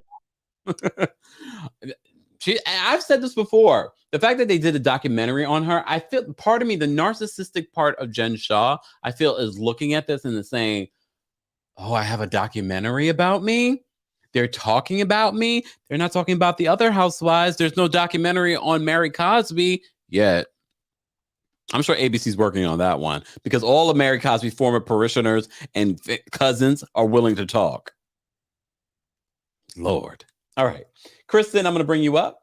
I've said this before. The fact that they did a documentary on her, I feel part of me, the narcissistic part of Jen Shah, I feel is looking at this and is saying, "Oh, I have a documentary about me. They're talking about me. They're not talking about the other housewives. There's no documentary on Mary Cosby yet." I'm sure ABC's working on that one because all of Mary Cosby's former parishioners and cousins are willing to talk. Lord. All right. Kristen, I'm going to bring you up.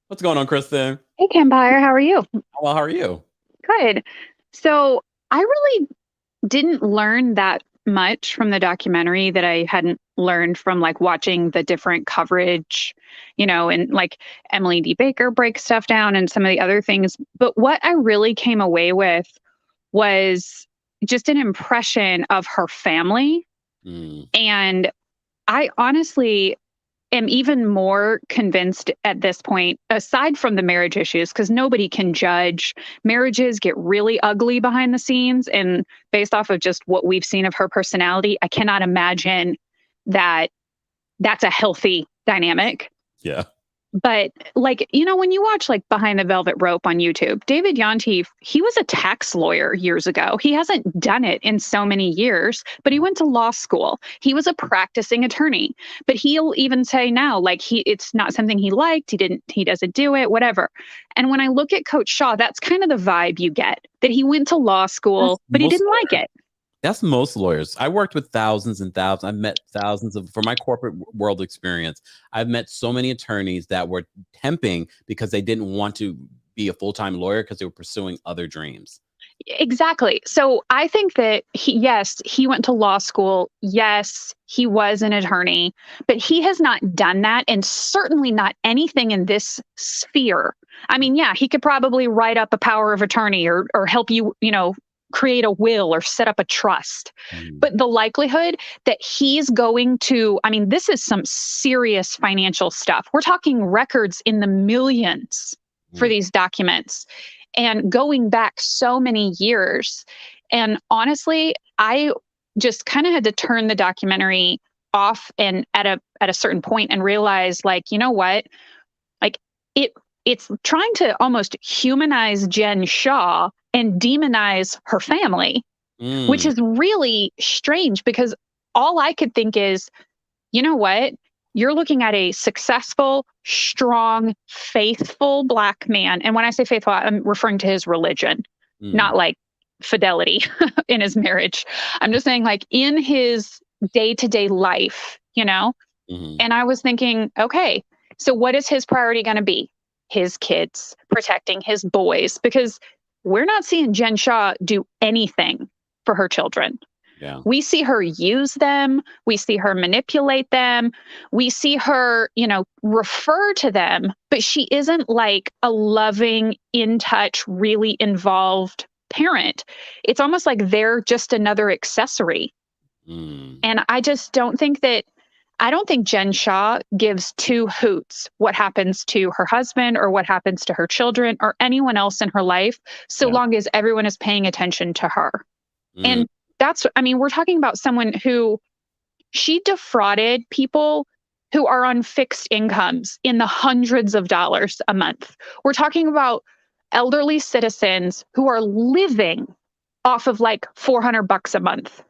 What's going on, Kristen? Hey, Kempire. How are you? Well, how are you? Good. So I really didn't learn that much from the documentary that I hadn't learned from like watching the different coverage, and like Emily D. Baker breaks stuff down and some of the other things. But what I really came away with was just an impression of her family. And I honestly am even more convinced at this point, aside from the marriage issues, because nobody can judge. Marriages get really ugly behind the scenes. And based off of just what we've seen of her personality, I cannot imagine that that's a healthy dynamic. Yeah. But like, when you watch like Behind the Velvet Rope on YouTube, David Yontif, he was a tax lawyer years ago. He hasn't done it in so many years, but he went to law school. He was a practicing attorney, but he'll even say now, like it's not something he liked. He doesn't do it, whatever. And when I look at Coach Shah, that's kind of the vibe you get, that he went to law school, but he didn't like it. That's most lawyers. I worked with thousands and thousands. I've met thousands of, for my corporate world experience, I've met so many attorneys that were temping because they didn't want to be a full-time lawyer because they were pursuing other dreams. Exactly. So I think that yes, he went to law school. Yes, he was an attorney, but he has not done that, and certainly not anything in this sphere. I mean, yeah, he could probably write up a power of attorney or help you, create a will or set up a trust. But the likelihood that he's going to, I mean, this is some serious financial stuff. We're talking records in the millions for these documents. And going back so many years. And honestly, I just kind of had to turn the documentary off and at a certain point and realize, like, you know what? Like it's trying to almost humanize Jen Shah and demonize her family, which is really strange because all I could think is, you know what? You're looking at a successful, strong, faithful Black man. And when I say faithful, I'm referring to his religion, not like fidelity in his marriage. I'm just saying, like, in his day-to-day life, And I was thinking, okay, so what is his priority going to be? His kids, protecting his boys, because we're not seeing Jen Shah do anything for her children. Yeah. We see her use them. We see her manipulate them. We see her, refer to them, but she isn't like a loving, in touch, really involved parent. It's almost like they're just another accessory. And I just don't think Jen Shah gives two hoots what happens to her husband or what happens to her children or anyone else in her life, so long as everyone is paying attention to her. And we're talking about someone who she defrauded people who are on fixed incomes in the hundreds of dollars a month. We're talking about elderly citizens who are living off of like $400 a month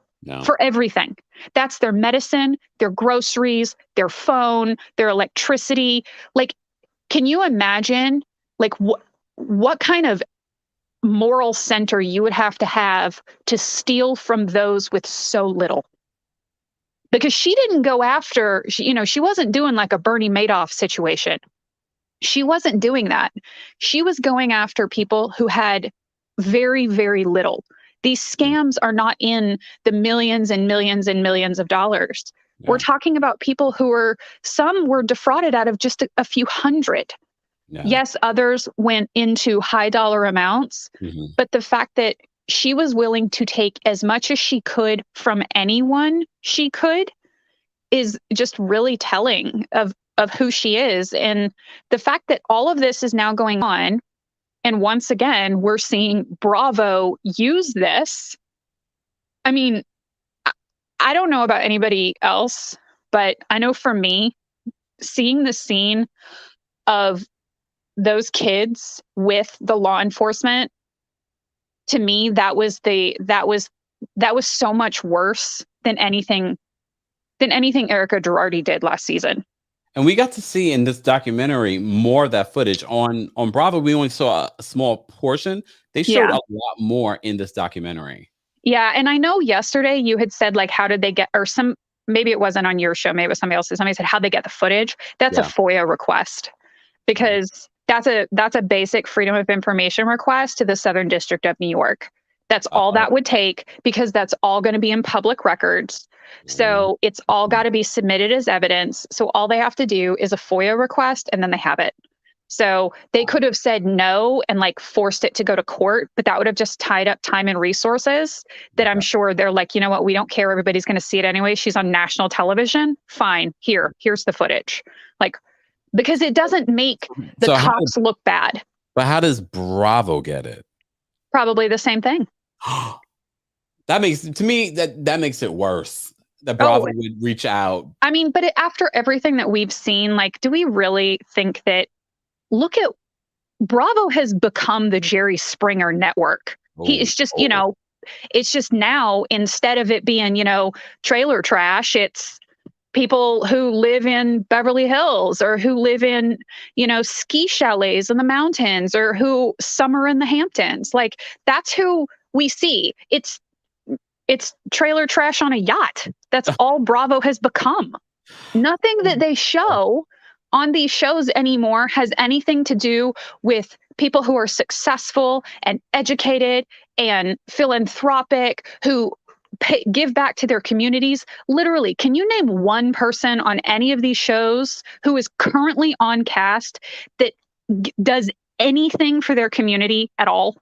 for everything. That's their medicine, their groceries, their phone, their electricity. Like, can you imagine like what kind of moral center you would have to steal from those with so little? Because she didn't go after, she wasn't doing like a Bernie Madoff situation. She wasn't doing that. She was going after people who had very, very little. These scams are not in the millions and millions and millions of dollars. Yeah. We're talking about people some were defrauded out of just a few hundred. Yeah. Yes, others went into high dollar amounts, but the fact that she was willing to take as much as she could from anyone she could is just really telling of who she is. And the fact that all of this is now going on, and once again, we're seeing Bravo use this. I mean, I don't know about anybody else, but I know for me, seeing the scene of those kids with the law enforcement, to me, that was so much worse than anything Erika Girardi did last season. And we got to see in this documentary more of that footage. On Bravo, we only saw a small portion. They showed a lot more in this documentary. Yeah, and I know yesterday you had said, like, how did they get, or maybe it wasn't on your show, maybe it was somebody else's. Somebody said, how'd they get the footage? That's a FOIA request, because that's a basic Freedom of Information request to the Southern District of New York. That's all that would take, because that's all going to be in public records. So it's all got to be submitted as evidence. So all they have to do is a FOIA request, and then they have it. So they could have said no and like forced it to go to court, but that would have just tied up time and resources that I'm sure they're like, you know what, we don't care. Everybody's going to see it anyway. She's on national television. Fine. Here's the footage. Like, because it doesn't make the cops look bad. But how does Bravo get it? Probably the same thing. That makes it worse. That Bravo would reach out. I mean, but after everything that we've seen, like, do we really think that? Look at Bravo has become the Jerry Springer network. It's just, it's just now, instead of it being, trailer trash, it's people who live in Beverly Hills or who live in, ski chalets in the mountains or who summer in the Hamptons. Like, that's who we see. it's trailer trash on a yacht. That's all Bravo has become. Nothing that they show on these shows anymore has anything to do with people who are successful and educated and philanthropic, who give back to their communities. Literally, can you name one person on any of these shows who is currently on cast that does anything for their community at all?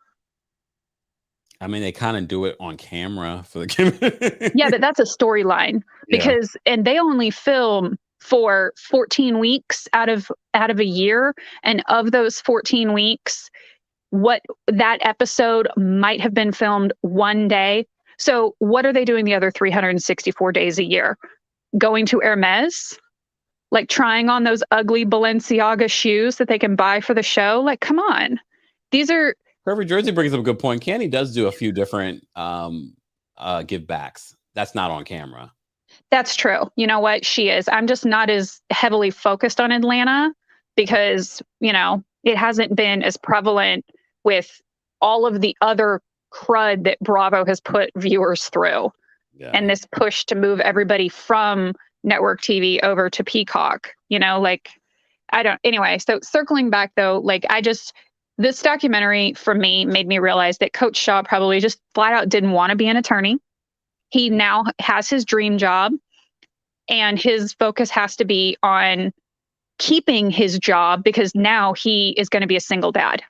I mean, they kind of do it on camera for the community. Yeah, but that's a storyline because, and they only film for 14 weeks out of a year. And of those 14 weeks, what that episode might have been filmed one day. So what are they doing the other 364 days a year? Going to Hermes? Like trying on those ugly Balenciaga shoes that they can buy for the show? Like, come on. These are... Perfect Jersey brings up a good point. Candy does do a few different give backs. That's not on camera. That's true. You know what? She is. I'm just not as heavily focused on Atlanta because, you know, it hasn't been as prevalent with all of the other crud that Bravo has put viewers through. Yeah. And this push to move everybody from network TV over to Peacock, you know, like, anyway, so circling back though, like this documentary for me made me realize that Coach Shah probably just flat out didn't want to be an attorney. He now has his dream job and his focus has to be on keeping his job because now he is going to be a single dad.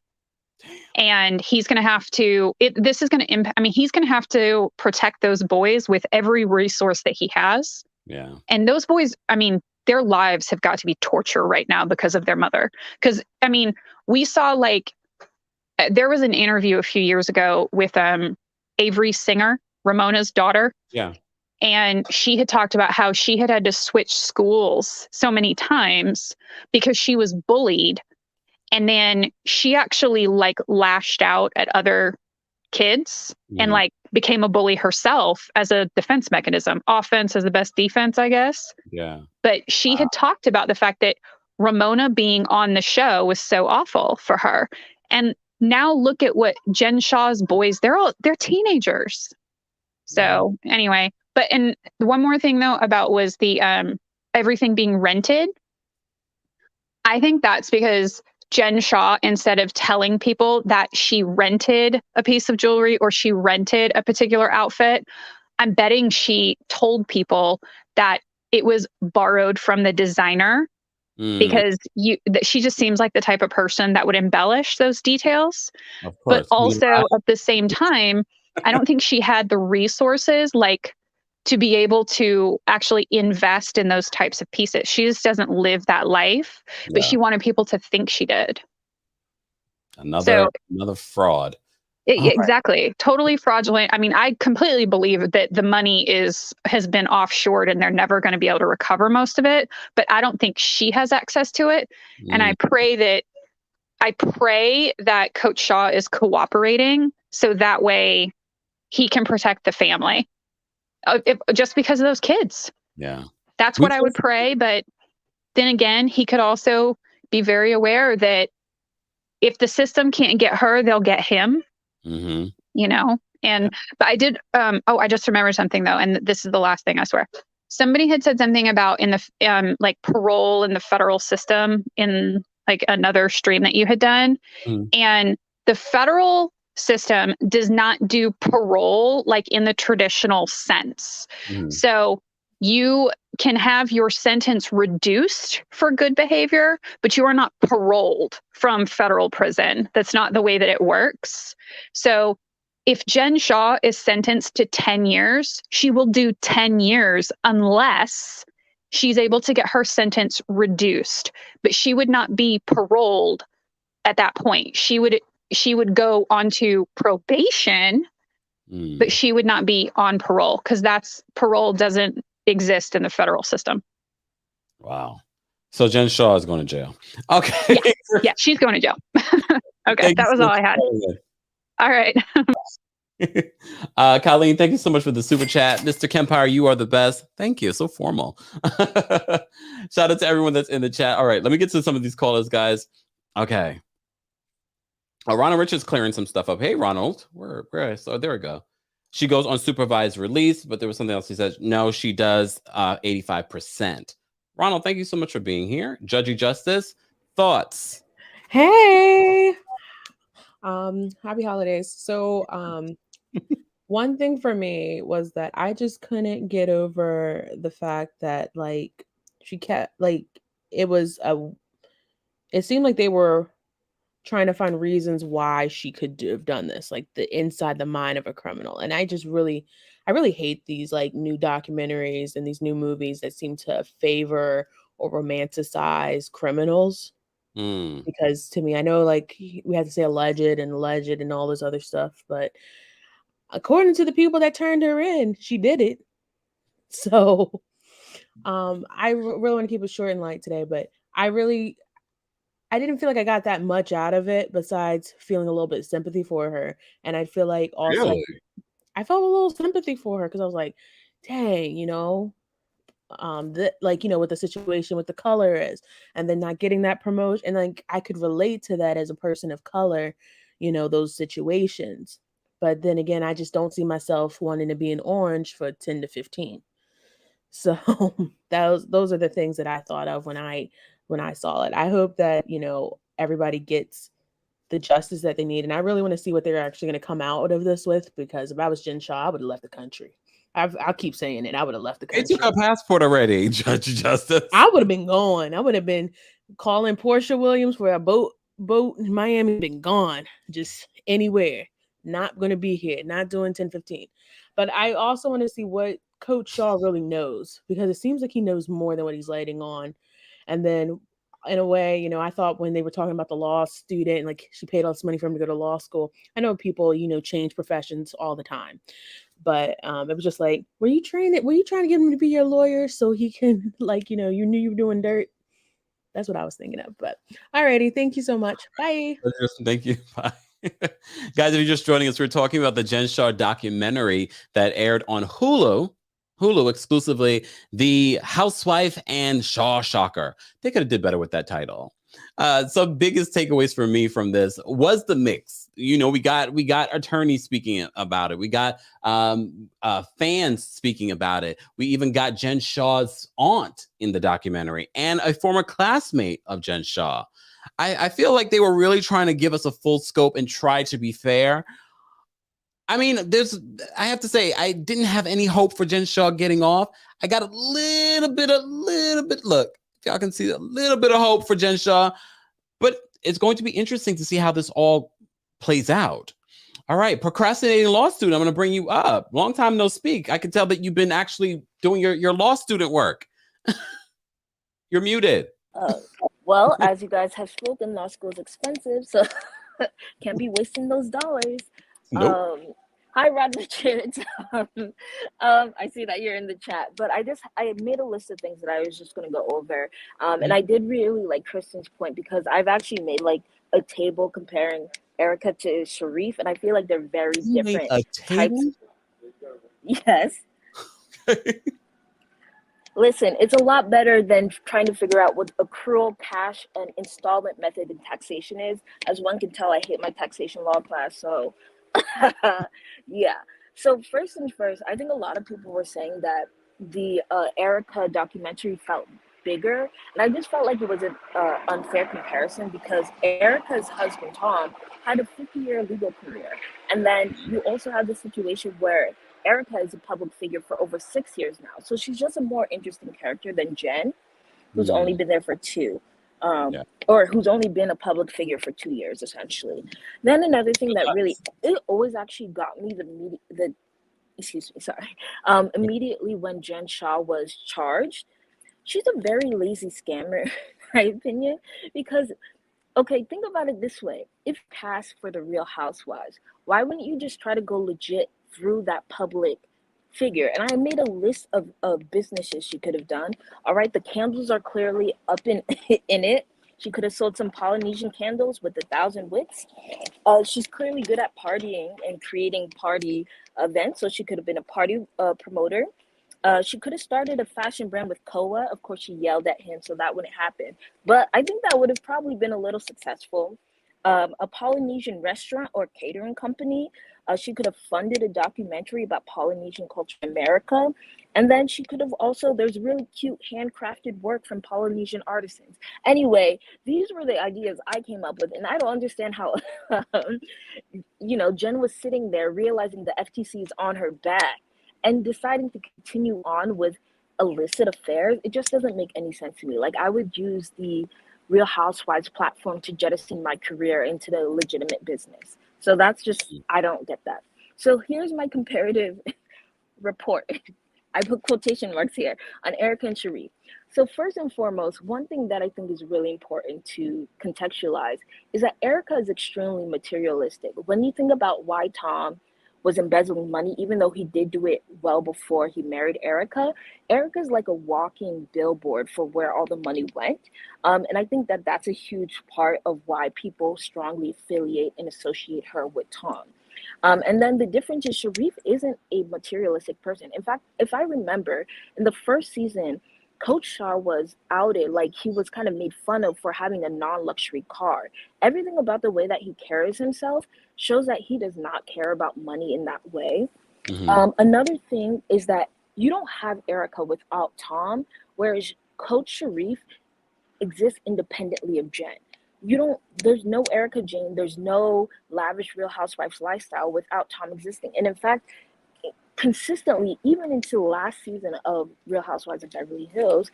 And he's going to have to, this is going to impact, I mean, he's going to have to protect those boys with every resource that he has. Yeah. And those boys, I mean, their lives have got to be torture right now because of their mother. Because, I mean, we saw like, there was an interview a few years ago with Avery Singer, Ramona's daughter. Yeah. And she had talked about how she had to switch schools so many times because she was bullied. And then she actually like lashed out at other kids and like became a bully herself as a defense mechanism. Offense is the best defense, I guess. Yeah. But she had talked about the fact that Ramona being on the show was so awful for her. And now look at what Jen Shah's boys, they're teenagers. So anyway, and one more thing though about was the everything being rented. I think that's because Jen Shah, instead of telling people that she rented a piece of jewelry or she rented a particular outfit, I'm betting she told people that it was borrowed from the designer because she just seems like the type of person that would embellish those details. Of course. But also at the same time, I don't think she had the resources like to be able to actually invest in those types of pieces. She just doesn't live that life, but she wanted people to think she did. Another fraud. Exactly. Right. Totally fraudulent. I mean, I completely believe that the money has been offshored and they're never going to be able to recover most of it, but I don't think she has access to it. And I pray that Coach Shah is cooperating so that way he can protect the family. Just because of those kids. Yeah. That's what I would pray. But then again, he could also be very aware that if the system can't get her, they'll get him. Mm-hmm. You know? But I did, I just remembered something though. And this is the last thing, I swear. Somebody had said something about in the, like parole in the federal system in like another stream that you had done. And the federal system does not do parole like in the traditional sense. So you can have your sentence reduced for good behavior, but you are not paroled from federal prison. That's not the way that it works. So if Jen Shah is sentenced to 10 years, she will do 10 years unless she's able to get her sentence reduced, but she would not be paroled at that point. She would go onto probation, but she would not be on parole because parole doesn't exist in the federal system. Wow. So Jen Shah is going to jail. Okay. Yeah, she's going to jail. Okay, that was all I had. All right. Colleen, thank you so much for the super chat. Mr. Kempire, you are the best. Thank you. So formal. Shout out to everyone that's in the chat. All right, let me get to some of these callers, guys. Okay. Ronald Richards clearing some stuff up. Hey, Ronald. Where? So there we go. She goes on supervised release, but there was something else he said. No, she does 85%. Ronald, thank you so much for being here. Judgy Justice, thoughts? Hey, happy holidays. So, one thing for me was that I just couldn't get over the fact that like she kept like it was a it seemed like they were trying to find reasons why she could have done this, like the inside the mind of a criminal. And I really hate these like new documentaries and these new movies that seem to favor or romanticize criminals. Mm. Because to me, I know like we have to say alleged and all this other stuff, but according to the people that turned her in, she did it. So really want to keep it short and light today, but I didn't feel like I got that much out of it besides feeling a little bit of sympathy for her. And I feel like also Really? I felt a little sympathy for her because I was like, dang, with the situation with the color is, and then not getting that promotion. And like I could relate to that as a person of color, those situations. But then again, I just don't see myself wanting to be an orange for 10 to 15. So those are the things that I thought of when I saw it. I hope that, everybody gets the justice that they need. And I really want to see what they're actually going to come out of this with, because if I was Jen Shah, I would have left the country. I'll keep saying it. I would have left the They country. took a passport already, Judge Justice. I would have been gone. I would have been calling Portia Williams for a boat in Miami, been gone. Just anywhere. Not going to be here. Not doing 10-15. But I also want to see what Coach Shaw really knows, because it seems like he knows more than what he's letting on. And then in a way, I thought when they were talking about the law student, like she paid all this money for him to go to law school. I know people, change professions all the time. But it was just like, were you trying to get him to be your lawyer so he can, like, you knew you were doing dirt? That's what I was thinking of. But alrighty, thank you so much. Bye. Thank you. Bye. Guys, if you're just joining us, we're talking about the Jen Shah documentary that aired on Hulu exclusively, The Housewife and Shah Shocker. They could have did better with that title. Some biggest takeaways for me from this was the mix. We got attorneys speaking about it. We got fans speaking about it. We even got Jen Shah's aunt in the documentary and a former classmate of Jen Shah. I feel like they were really trying to give us a full scope and try to be fair. I mean, I have to say, I didn't have any hope for Jen Shah getting off. I got a little bit, look, if y'all can see a little bit of hope for Jen Shah, but it's going to be interesting to see how this all plays out. All right, procrastinating law student, I'm going to bring you up. Long time no speak. I can tell that you've been actually doing your law student work. You're muted. Well, as you guys have spoken, law school is expensive, so can't be wasting those dollars. Nope. Hi, Rod Richards. I see that you're in the chat, but I made a list of things that I was just going to go over. And I did really like Kristen's point, because I've actually made like a table comparing Erika to Sharif, and I feel like they're very different types. Yes. Listen, it's a lot better than trying to figure out what accrual, cash, and installment method in taxation is. As one can tell, I hate my taxation law class, so yeah. So first things first, I think a lot of people were saying that the Erika documentary felt bigger, and I just felt like it was an unfair comparison, because Erika's husband, Tom, had a 50-year legal career. And then you also have the situation where Erika is a public figure for over 6 years now. So she's just a more interesting character than Jen, who's only been there for 2. Or who's only been a public figure for 2 years, essentially. Then another thing that really, it always actually got me immediately when Jen Shah was charged, she's a very lazy scammer, in my opinion, because, okay, think about it this way. If passed for the Real Housewives, why wouldn't you just try to go legit through that public figure? And I made a list of businesses she could have done. All right, the candles are clearly up in it. She could have sold some Polynesian candles with 1,000 wicks. She's clearly good at partying and creating party events, so she could have been a party promoter. She could have started a fashion brand with Koa. Of course, she yelled at him, so that wouldn't happen. But I think that would have probably been a little successful. A Polynesian restaurant or catering company. She could have funded a documentary about Polynesian culture in America. And then she could have also, there's really cute handcrafted work from Polynesian artisans. Anyway, these were the ideas I came up with. And I don't understand how, Jen was sitting there realizing the FTC is on her back and deciding to continue on with illicit affairs. It just doesn't make any sense to me. Like, I would use the Real Housewives platform to jettison my career into the legitimate business. So that's just, I don't get that. So here's my comparative report. I put quotation marks here on Erika and Sharrieff. So first and foremost, one thing that I think is really important to contextualize is that Erika is extremely materialistic. When you think about why Tom was embezzling money, even though he did do it well before he married Erika, Erika's like a walking billboard for where all the money went. And I think that that's a huge part of why people strongly affiliate and associate her with Tom. And then the difference is Sharrieff isn't a materialistic person. In fact, if I remember, in the first season, Coach Shah was outed, like he was kind of made fun of for having a non-luxury car. Everything about the way that he carries himself shows that he does not care about money in that way. Another thing is that you don't have Erika without Tom, whereas Coach Sharrieff exists independently of Jen. There's no Erika Jayne, there's no lavish Real Housewives lifestyle without Tom existing. And in fact, consistently, even into the last season of Real Housewives of Beverly Hills,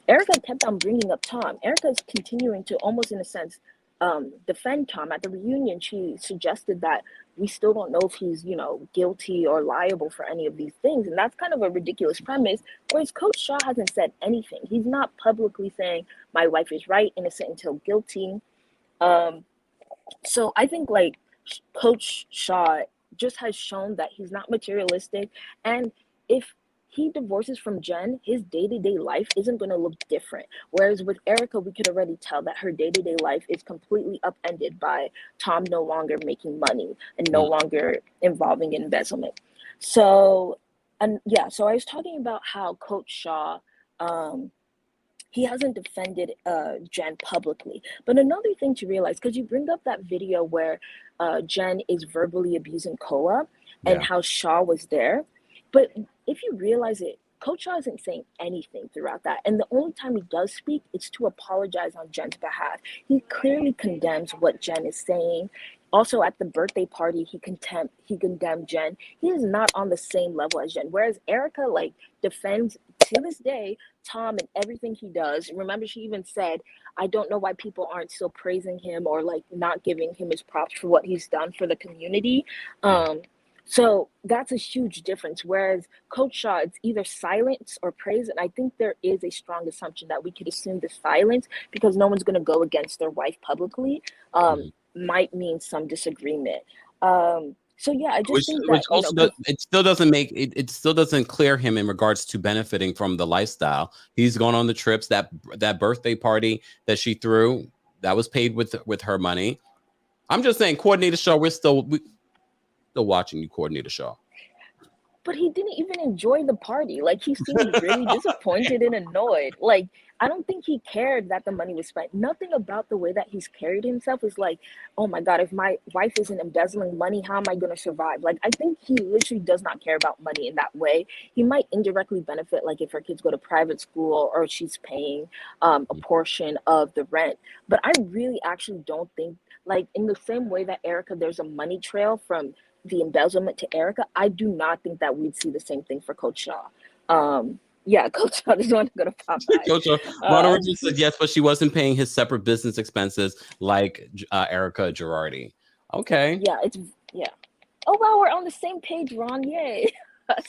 Erika kept on bringing up Tom. Erika is continuing to almost, in a sense, defend Tom. At the reunion, she suggested that we still don't know if he's, guilty or liable for any of these things. And that's kind of a ridiculous premise, whereas Coach Shah hasn't said anything. He's not publicly saying, my wife is right, innocent until guilty. So I think like Coach Shah just has shown that he's not materialistic. And if he divorces from Jen, his day-to-day life isn't going to look different. Whereas with Erika, we could already tell that her day-to-day life is completely upended by Tom no longer making money and no longer involving in embezzlement. So I was talking about how Coach Shah, he hasn't defended Jen publicly. But another thing to realize, because you bring up that video where Jen is verbally abusing Koa and how Shah was there. But if you realize it, Coach Shah isn't saying anything throughout that. And the only time he does speak, it's to apologize on Jen's behalf. He clearly condemns what Jen is saying. Also at the birthday party, he condemned Jen. He is not on the same level as Jen. Whereas Erika defends to this day Tom and everything he does. Remember, she even said, I don't know why people aren't still praising him or not giving him his props for what he's done for the community. So that's a huge difference. Whereas Coach Shah, it's either silence or praise. And I think there is a strong assumption that we could assume the silence, because no one's going to go against their wife publicly, might mean some disagreement. So yeah, I just think that it still doesn't clear him in regards to benefiting from the lifestyle. He's gone on the trips. That birthday party that she threw, that was paid with her money. I'm just saying, Coordinator Shaw, we're still watching you, Coordinator Shaw. But he didn't even enjoy the party. He seemed really disappointed and annoyed. I don't think he cared that the money was spent. Nothing about the way that he's carried himself is like, oh my God, if my wife isn't embezzling money, how am I going to survive? I think he literally does not care about money in that way. He might indirectly benefit, if her kids go to private school or she's paying a portion of the rent. But I really actually don't think, in the same way that Erika, there's a money trail from the embezzlement to Erika, I do not think that we'd see the same thing for Coach Shah. Coach Shah doesn't want to go to Popeye. Coach Shah, Ron originally said yes, but she wasn't paying his separate business expenses like Erika Girardi. Okay. Oh wow, we're on the same page, Ron. Yay. I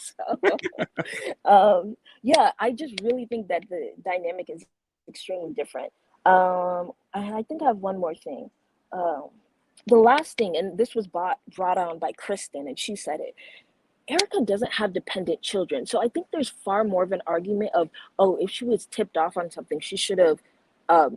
just really think that the dynamic is extremely different. I think I have one more thing. The last thing, and this was brought on by Kristen, and she said it, Erika doesn't have dependent children. So I think there's far more of an argument of, if she was tipped off on something, she should have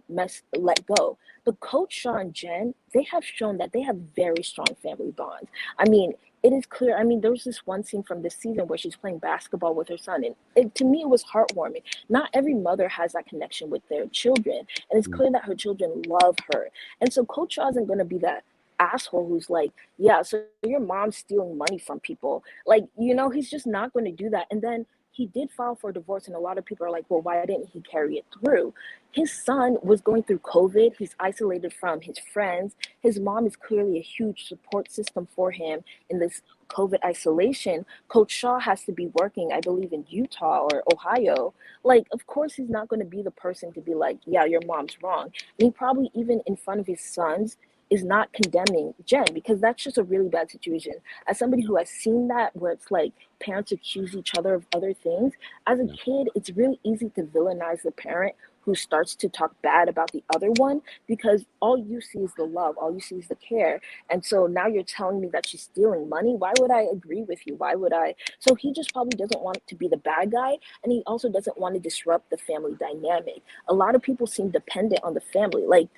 let go. But Coach Shah and Jen, they have shown that they have very strong family bonds. I mean, it is clear. I mean, there was this one scene from this season where she's playing basketball with her son. And to me, it was heartwarming. Not every mother has that connection with their children. And it's clear that her children love her. And so Coach Shah isn't going to be that asshole who's like, yeah, so your mom's stealing money from people. Like, you know, he's just not going to do that. And then he did file for divorce, and a lot of people are like, well, why didn't he carry it through? His son was going through COVID. He's isolated from his friends. His mom is clearly a huge support system for him in this COVID isolation. Coach Shah has to be working, I believe, in Utah or Ohio. Like, of course, he's not going to be the person to be like, yeah, your mom's wrong. And he probably, even in front of his sons, is not condemning Jen, because that's just a really bad situation. As somebody who has seen that, where it's like parents accuse each other of other things, as a kid, it's really easy to villainize the parent who starts to talk bad about the other one, because all you see is the love, all you see is the care. And so now you're telling me that she's stealing money. Why would I agree with you? Why would I? So he just probably doesn't want to be the bad guy, and he also doesn't want to disrupt the family dynamic. A lot of people seem dependent on the family. Like,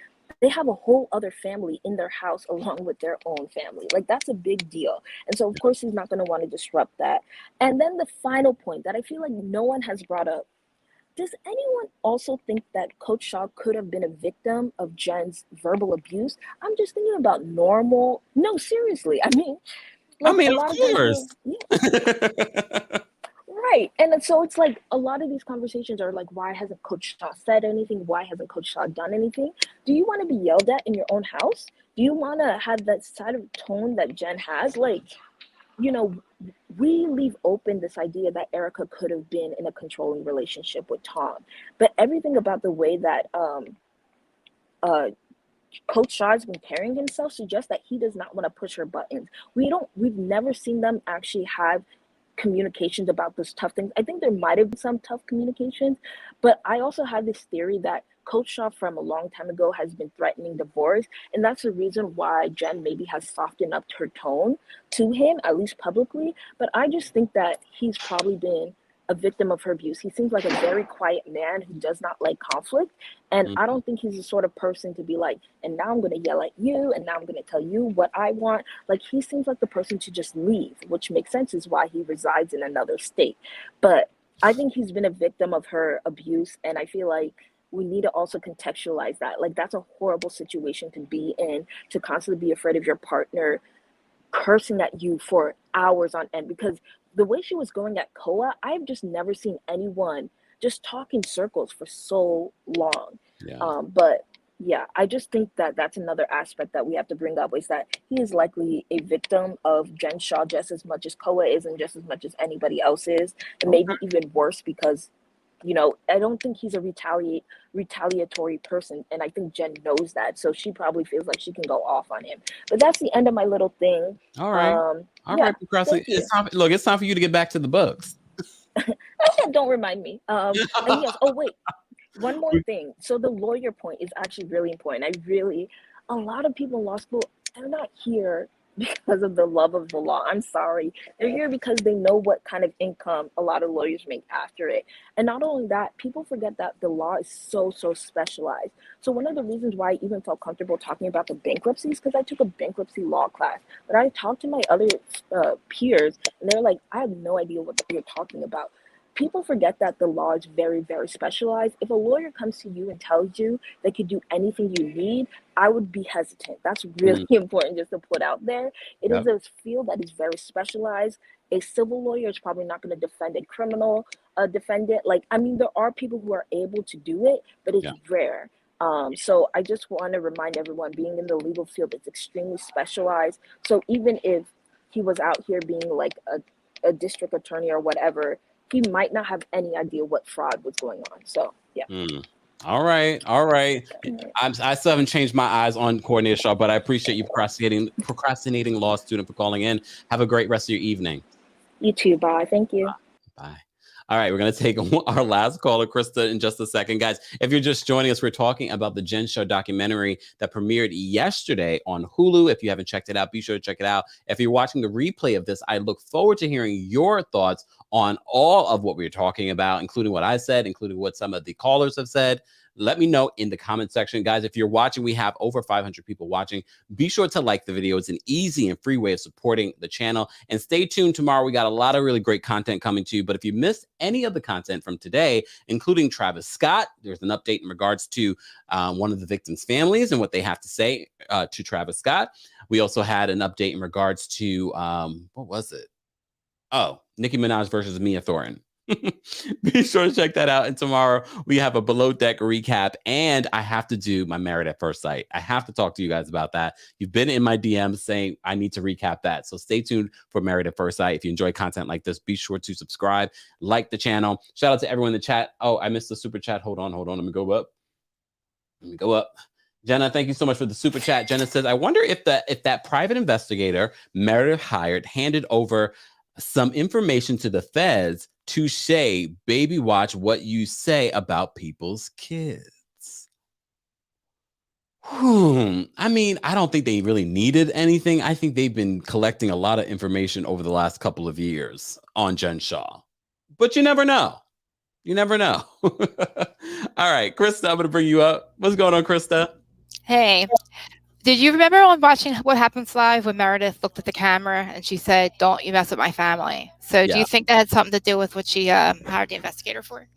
they have a whole other family in their house along with their own family. Like, that's a big deal. And so, of course, he's not going to want to disrupt that. And then the final point that I feel like no one has brought up: does anyone also think that Coach Shah could have been a victim of Jen's verbal abuse? I'm just thinking about normal. No, seriously. I mean, like, a of lot course. yeah. Right. And so it's like a lot of these conversations are like, why hasn't Coach Shah said anything? Why hasn't Coach Shah done anything? Do you want to be yelled at in your own house? Do you want to have that side of tone that Jen has? Like, you know, we leave open this idea that Erika could have been in a controlling relationship with Tom. But everything about the way that Coach Shah has been carrying himself suggests that he does not want to push her buttons. We've never seen them actually have communications about those tough things. I think there might have been some tough communications, but I also have this theory that Coach Shah from a long time ago has been threatening divorce, and that's the reason why Jen maybe has softened up her tone to him, at least publicly. But I just think that he's probably been a victim of her abuse. He seems like a very quiet man who does not like conflict, and I don't think he's the sort of person to be like, and now I'm going to yell at you, and now I'm going to tell you what I want. Like, he seems like the person to just leave, which makes sense, is why he resides in another state. But I think he's been a victim of her abuse, and I feel like we need to also contextualize that. Like, that's a horrible situation to be in, to constantly be afraid of your partner cursing at you for hours on end. Because the way she was going at Koa, I've just never seen anyone just talk in circles for so long. Yeah. But yeah, I just think that that's another aspect that we have to bring up, is that he is likely a victim of Jen Shah just as much as Koa is, and just as much as anybody else is, and maybe even worse, because, you know, I don't think he's a retaliatory person, and I think Jen knows that, so she probably feels like she can go off on him. But that's the end of my little thing. All right. All right, procrastinate. It's time for you to get back to the books. Don't remind me. And yes, oh wait, one more thing. So the lawyer point is actually really important. A lot of people in law school, they're not here because of the love of the law. I'm sorry. They're here because they know what kind of income a lot of lawyers make after it. And not only that, people forget that the law is so specialized. So one of the reasons why I even felt comfortable talking about the bankruptcies, because I took a bankruptcy law class, but I talked to my other peers, and they're like, I have no idea what you're talking about. People forget that the law is very specialized. If a lawyer comes to you and tells you they could do anything you need, I would be hesitant. That's really important just to put out there. It is a field that is very specialized. A civil lawyer is probably not going to defend a criminal defendant. Like, I mean, there are people who are able to do it, but it's rare. So I just want to remind everyone, being in the legal field is extremely specialized. So even if he was out here being like a district attorney or whatever, he might not have any idea what fraud was going on. So, yeah. All right. I still haven't changed my eyes on Coordinator Shah, but I appreciate you procrastinating law student for calling in. Have a great rest of your evening. You too. Bye. Thank you. Bye. All right, we're going to take our last caller, Krista, in just a second. Guys, if you're just joining us, we're talking about the Jen Shah documentary that premiered yesterday on Hulu. If you haven't checked it out, be sure to check it out. If you're watching the replay of this, I look forward to hearing your thoughts on all of what we're talking about, including what I said, including what some of the callers have said. Let me know in the comment section. Guys, if you're watching, we have over 500 people watching. Be sure to like the video. It's an easy and free way of supporting the channel. And stay tuned tomorrow. We got a lot of really great content coming to you. But if you missed any of the content from today, including Travis Scott, there's an update in regards to one of the victims' families and what they have to say to Travis Scott. We also had an update in regards to what was it? Oh, Nicki Minaj versus Mia Thornton. Be sure to check that out. And tomorrow we have a below deck recap, and I have to do my Married at First Sight. I have to talk to you guys about that. You've been in my DMs saying I need to recap that. So stay tuned for Married at First Sight. If you enjoy content like this, be sure to subscribe, like the channel. Shout out to everyone in the chat. Oh, I missed the super chat. Hold on. Let me go up. Jenna, thank you so much for the super chat. Jenna says, I wonder if that private investigator Meredith hired handed over some information to the feds to baby watch what you say about people's kids. I mean, I don't think they really needed anything. I think they've been collecting a lot of information over the last couple of years on Jen Shah. But you never know. All right, Krista, I'm going to bring you up. What's going on, Krista? Hey, did you remember on watching What Happens Live when Meredith looked at the camera and she said, "Don't you mess with my family"? So do you think that had something to do with what she hired the investigator for?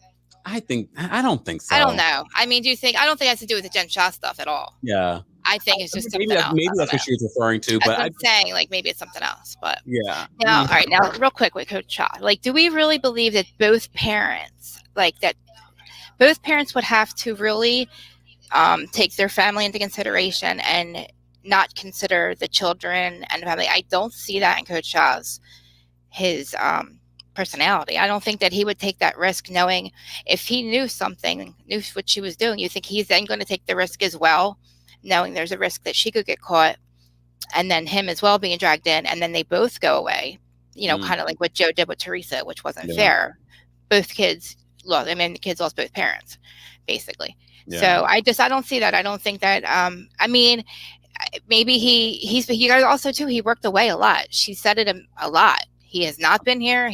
I don't think so. I don't know. I mean, I don't think it has to do with the Jen Shah stuff at all. Yeah. I think it's just maybe something else. Maybe that's what she was referring to. That's but what I'm saying, like maybe it's something else. But yeah. Now, all right. Now, real quick with Coach Shah, like, do we really believe that both parents would have to really take their family into consideration and not consider the children and the family? I don't see that in Coach Shah's his personality. I don't think that he would take that risk, knowing if he knew what she was doing. You think he's then going to take the risk as well, knowing there's a risk that she could get caught, and then him as well being dragged in, and then they both go away. Kind of like what Joe did with Teresa, which wasn't fair. Both kids lost. I mean, the kids lost both parents, basically. Yeah. So I don't see that. I don't think that. I mean, maybe he got also too. He worked away a lot. She said it a lot. He has not been here.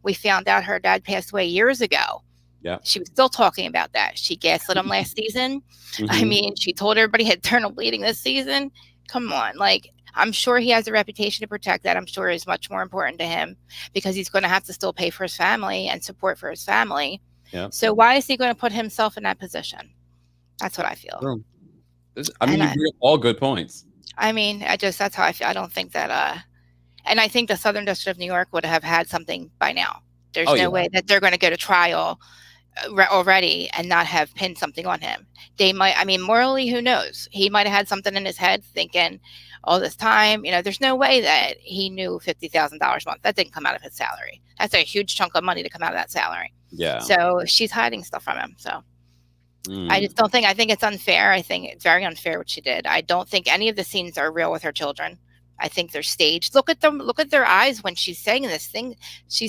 We found out her dad passed away years ago. Yeah. She was still talking about that. She gaslit him last season. Mm-hmm. I mean, she told everybody he had internal bleeding this season. Come on. Like, I'm sure he has a reputation to protect that. I'm sure it's much more important to him because he's going to have to still pay for his family and support for his family. Yeah. So why is he going to put himself in that position? That's what I feel. Sure. I mean, you bring up all good points. I mean, that's how I feel. I don't think that, and I think the Southern District of New York would have had something by now. There's no way that they're going to go to trial already and not have pinned something on him. They might, I mean, morally, who knows? He might have had something in his head thinking all this time, there's no way that he knew $50,000 a month. That didn't come out of his salary. That's a huge chunk of money to come out of that salary. Yeah. So she's hiding stuff from him. So I just don't think, I think it's unfair. I think it's very unfair what she did. I don't think any of the scenes are real with her children. I think they're staged. Look at them. Look at their eyes when she's saying this thing.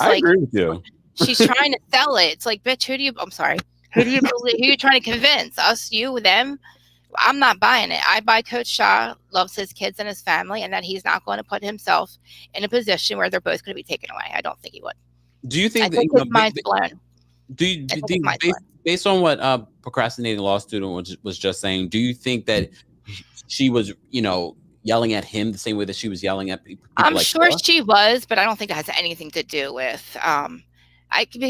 I agree with you. She's trying to sell it. It's like, bitch, I'm sorry. Who do you believe? Who are you trying to convince? Us, you, them? I'm not buying it. I buy Coach Shah loves his kids and his family, and that he's not going to put himself in a position where they're both going to be taken away. I don't think he would. Do you think his mind's blown? Based on what procrastinating law student was just saying, do you think that she was, yelling at him the same way that she was yelling at people? I'm sure she was, but I don't think that has anything to do with.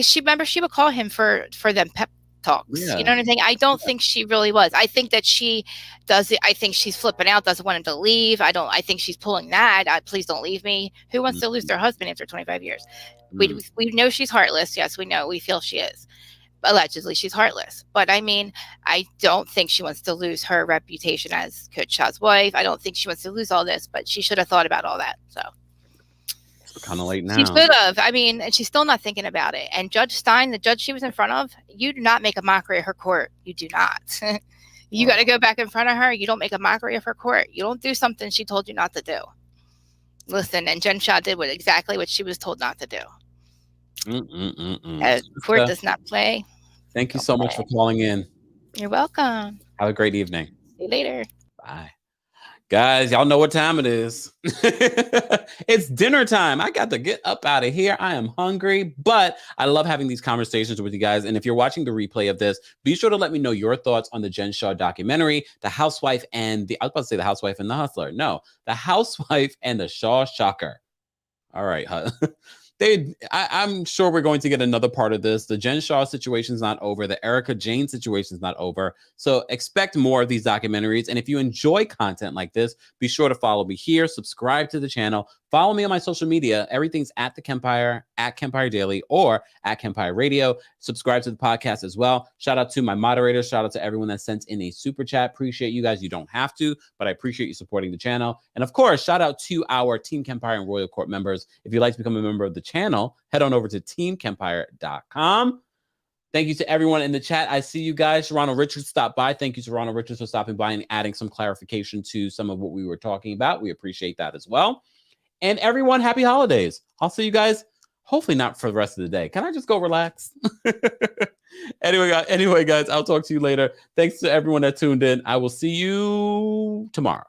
She would call him for them pep talks. Yeah. You know what I'm saying? I don't think she really was. I think that she does it. I think she's flipping out, doesn't want him to leave. I think she's pulling that. Please don't leave me. Who wants to lose their husband after 25 years? We know she's heartless. Yes, we know. We feel she is. Allegedly, she's heartless. But I mean, I don't think she wants to lose her reputation as Coach Shah's wife. I don't think she wants to lose all this, but she should have thought about all that. So we're kind of late now. She should have. I mean, and she's still not thinking about it. And Judge Stein, the judge she was in front of, you do not make a mockery of her court. You do not. You got to go back in front of her. You don't make a mockery of her court. You don't do something she told you not to do. Listen, and Jen Shah did exactly what she was told not to do. Court does not play. Thank you so much for calling in. You're welcome. Have a great evening. See you later. Bye. Guys, y'all know what time it is. It's dinner time. I got to get up out of here. I am hungry, but I love having these conversations with you guys. And if you're watching the replay of this, be sure to let me know your thoughts on the Jen Shah documentary, The Housewife and I was about to say The Housewife and the Hustler. No, The Housewife and the Shah Shocker. All right. I'm sure we're going to get another part of this. The Jen Shah situation is not over. The Erika Jayne situation is not over. So expect more of these documentaries. And if you enjoy content like this, be sure to follow me here, subscribe to the channel, follow me on my social media. Everything's at TheKempire, at Kempire Daily, or at Kempire Radio. Subscribe to the podcast as well. Shout out to my moderators. Shout out to everyone that sent in a super chat. Appreciate you guys. You don't have to, but I appreciate you supporting the channel. And of course, shout out to our Team Kempire and Royal Court members. If you'd like to become a member of the channel, head on over to TeamKempire.com. Thank you to everyone in the chat. I see you guys. Ronald Richards stopped by. Thank you to Ronald Richards for stopping by and adding some clarification to some of what we were talking about. We appreciate that as well. And everyone, happy holidays. I'll see you guys, hopefully not for the rest of the day. Can I just go relax? Anyway, guys, I'll talk to you later. Thanks to everyone that tuned in. I will see you tomorrow.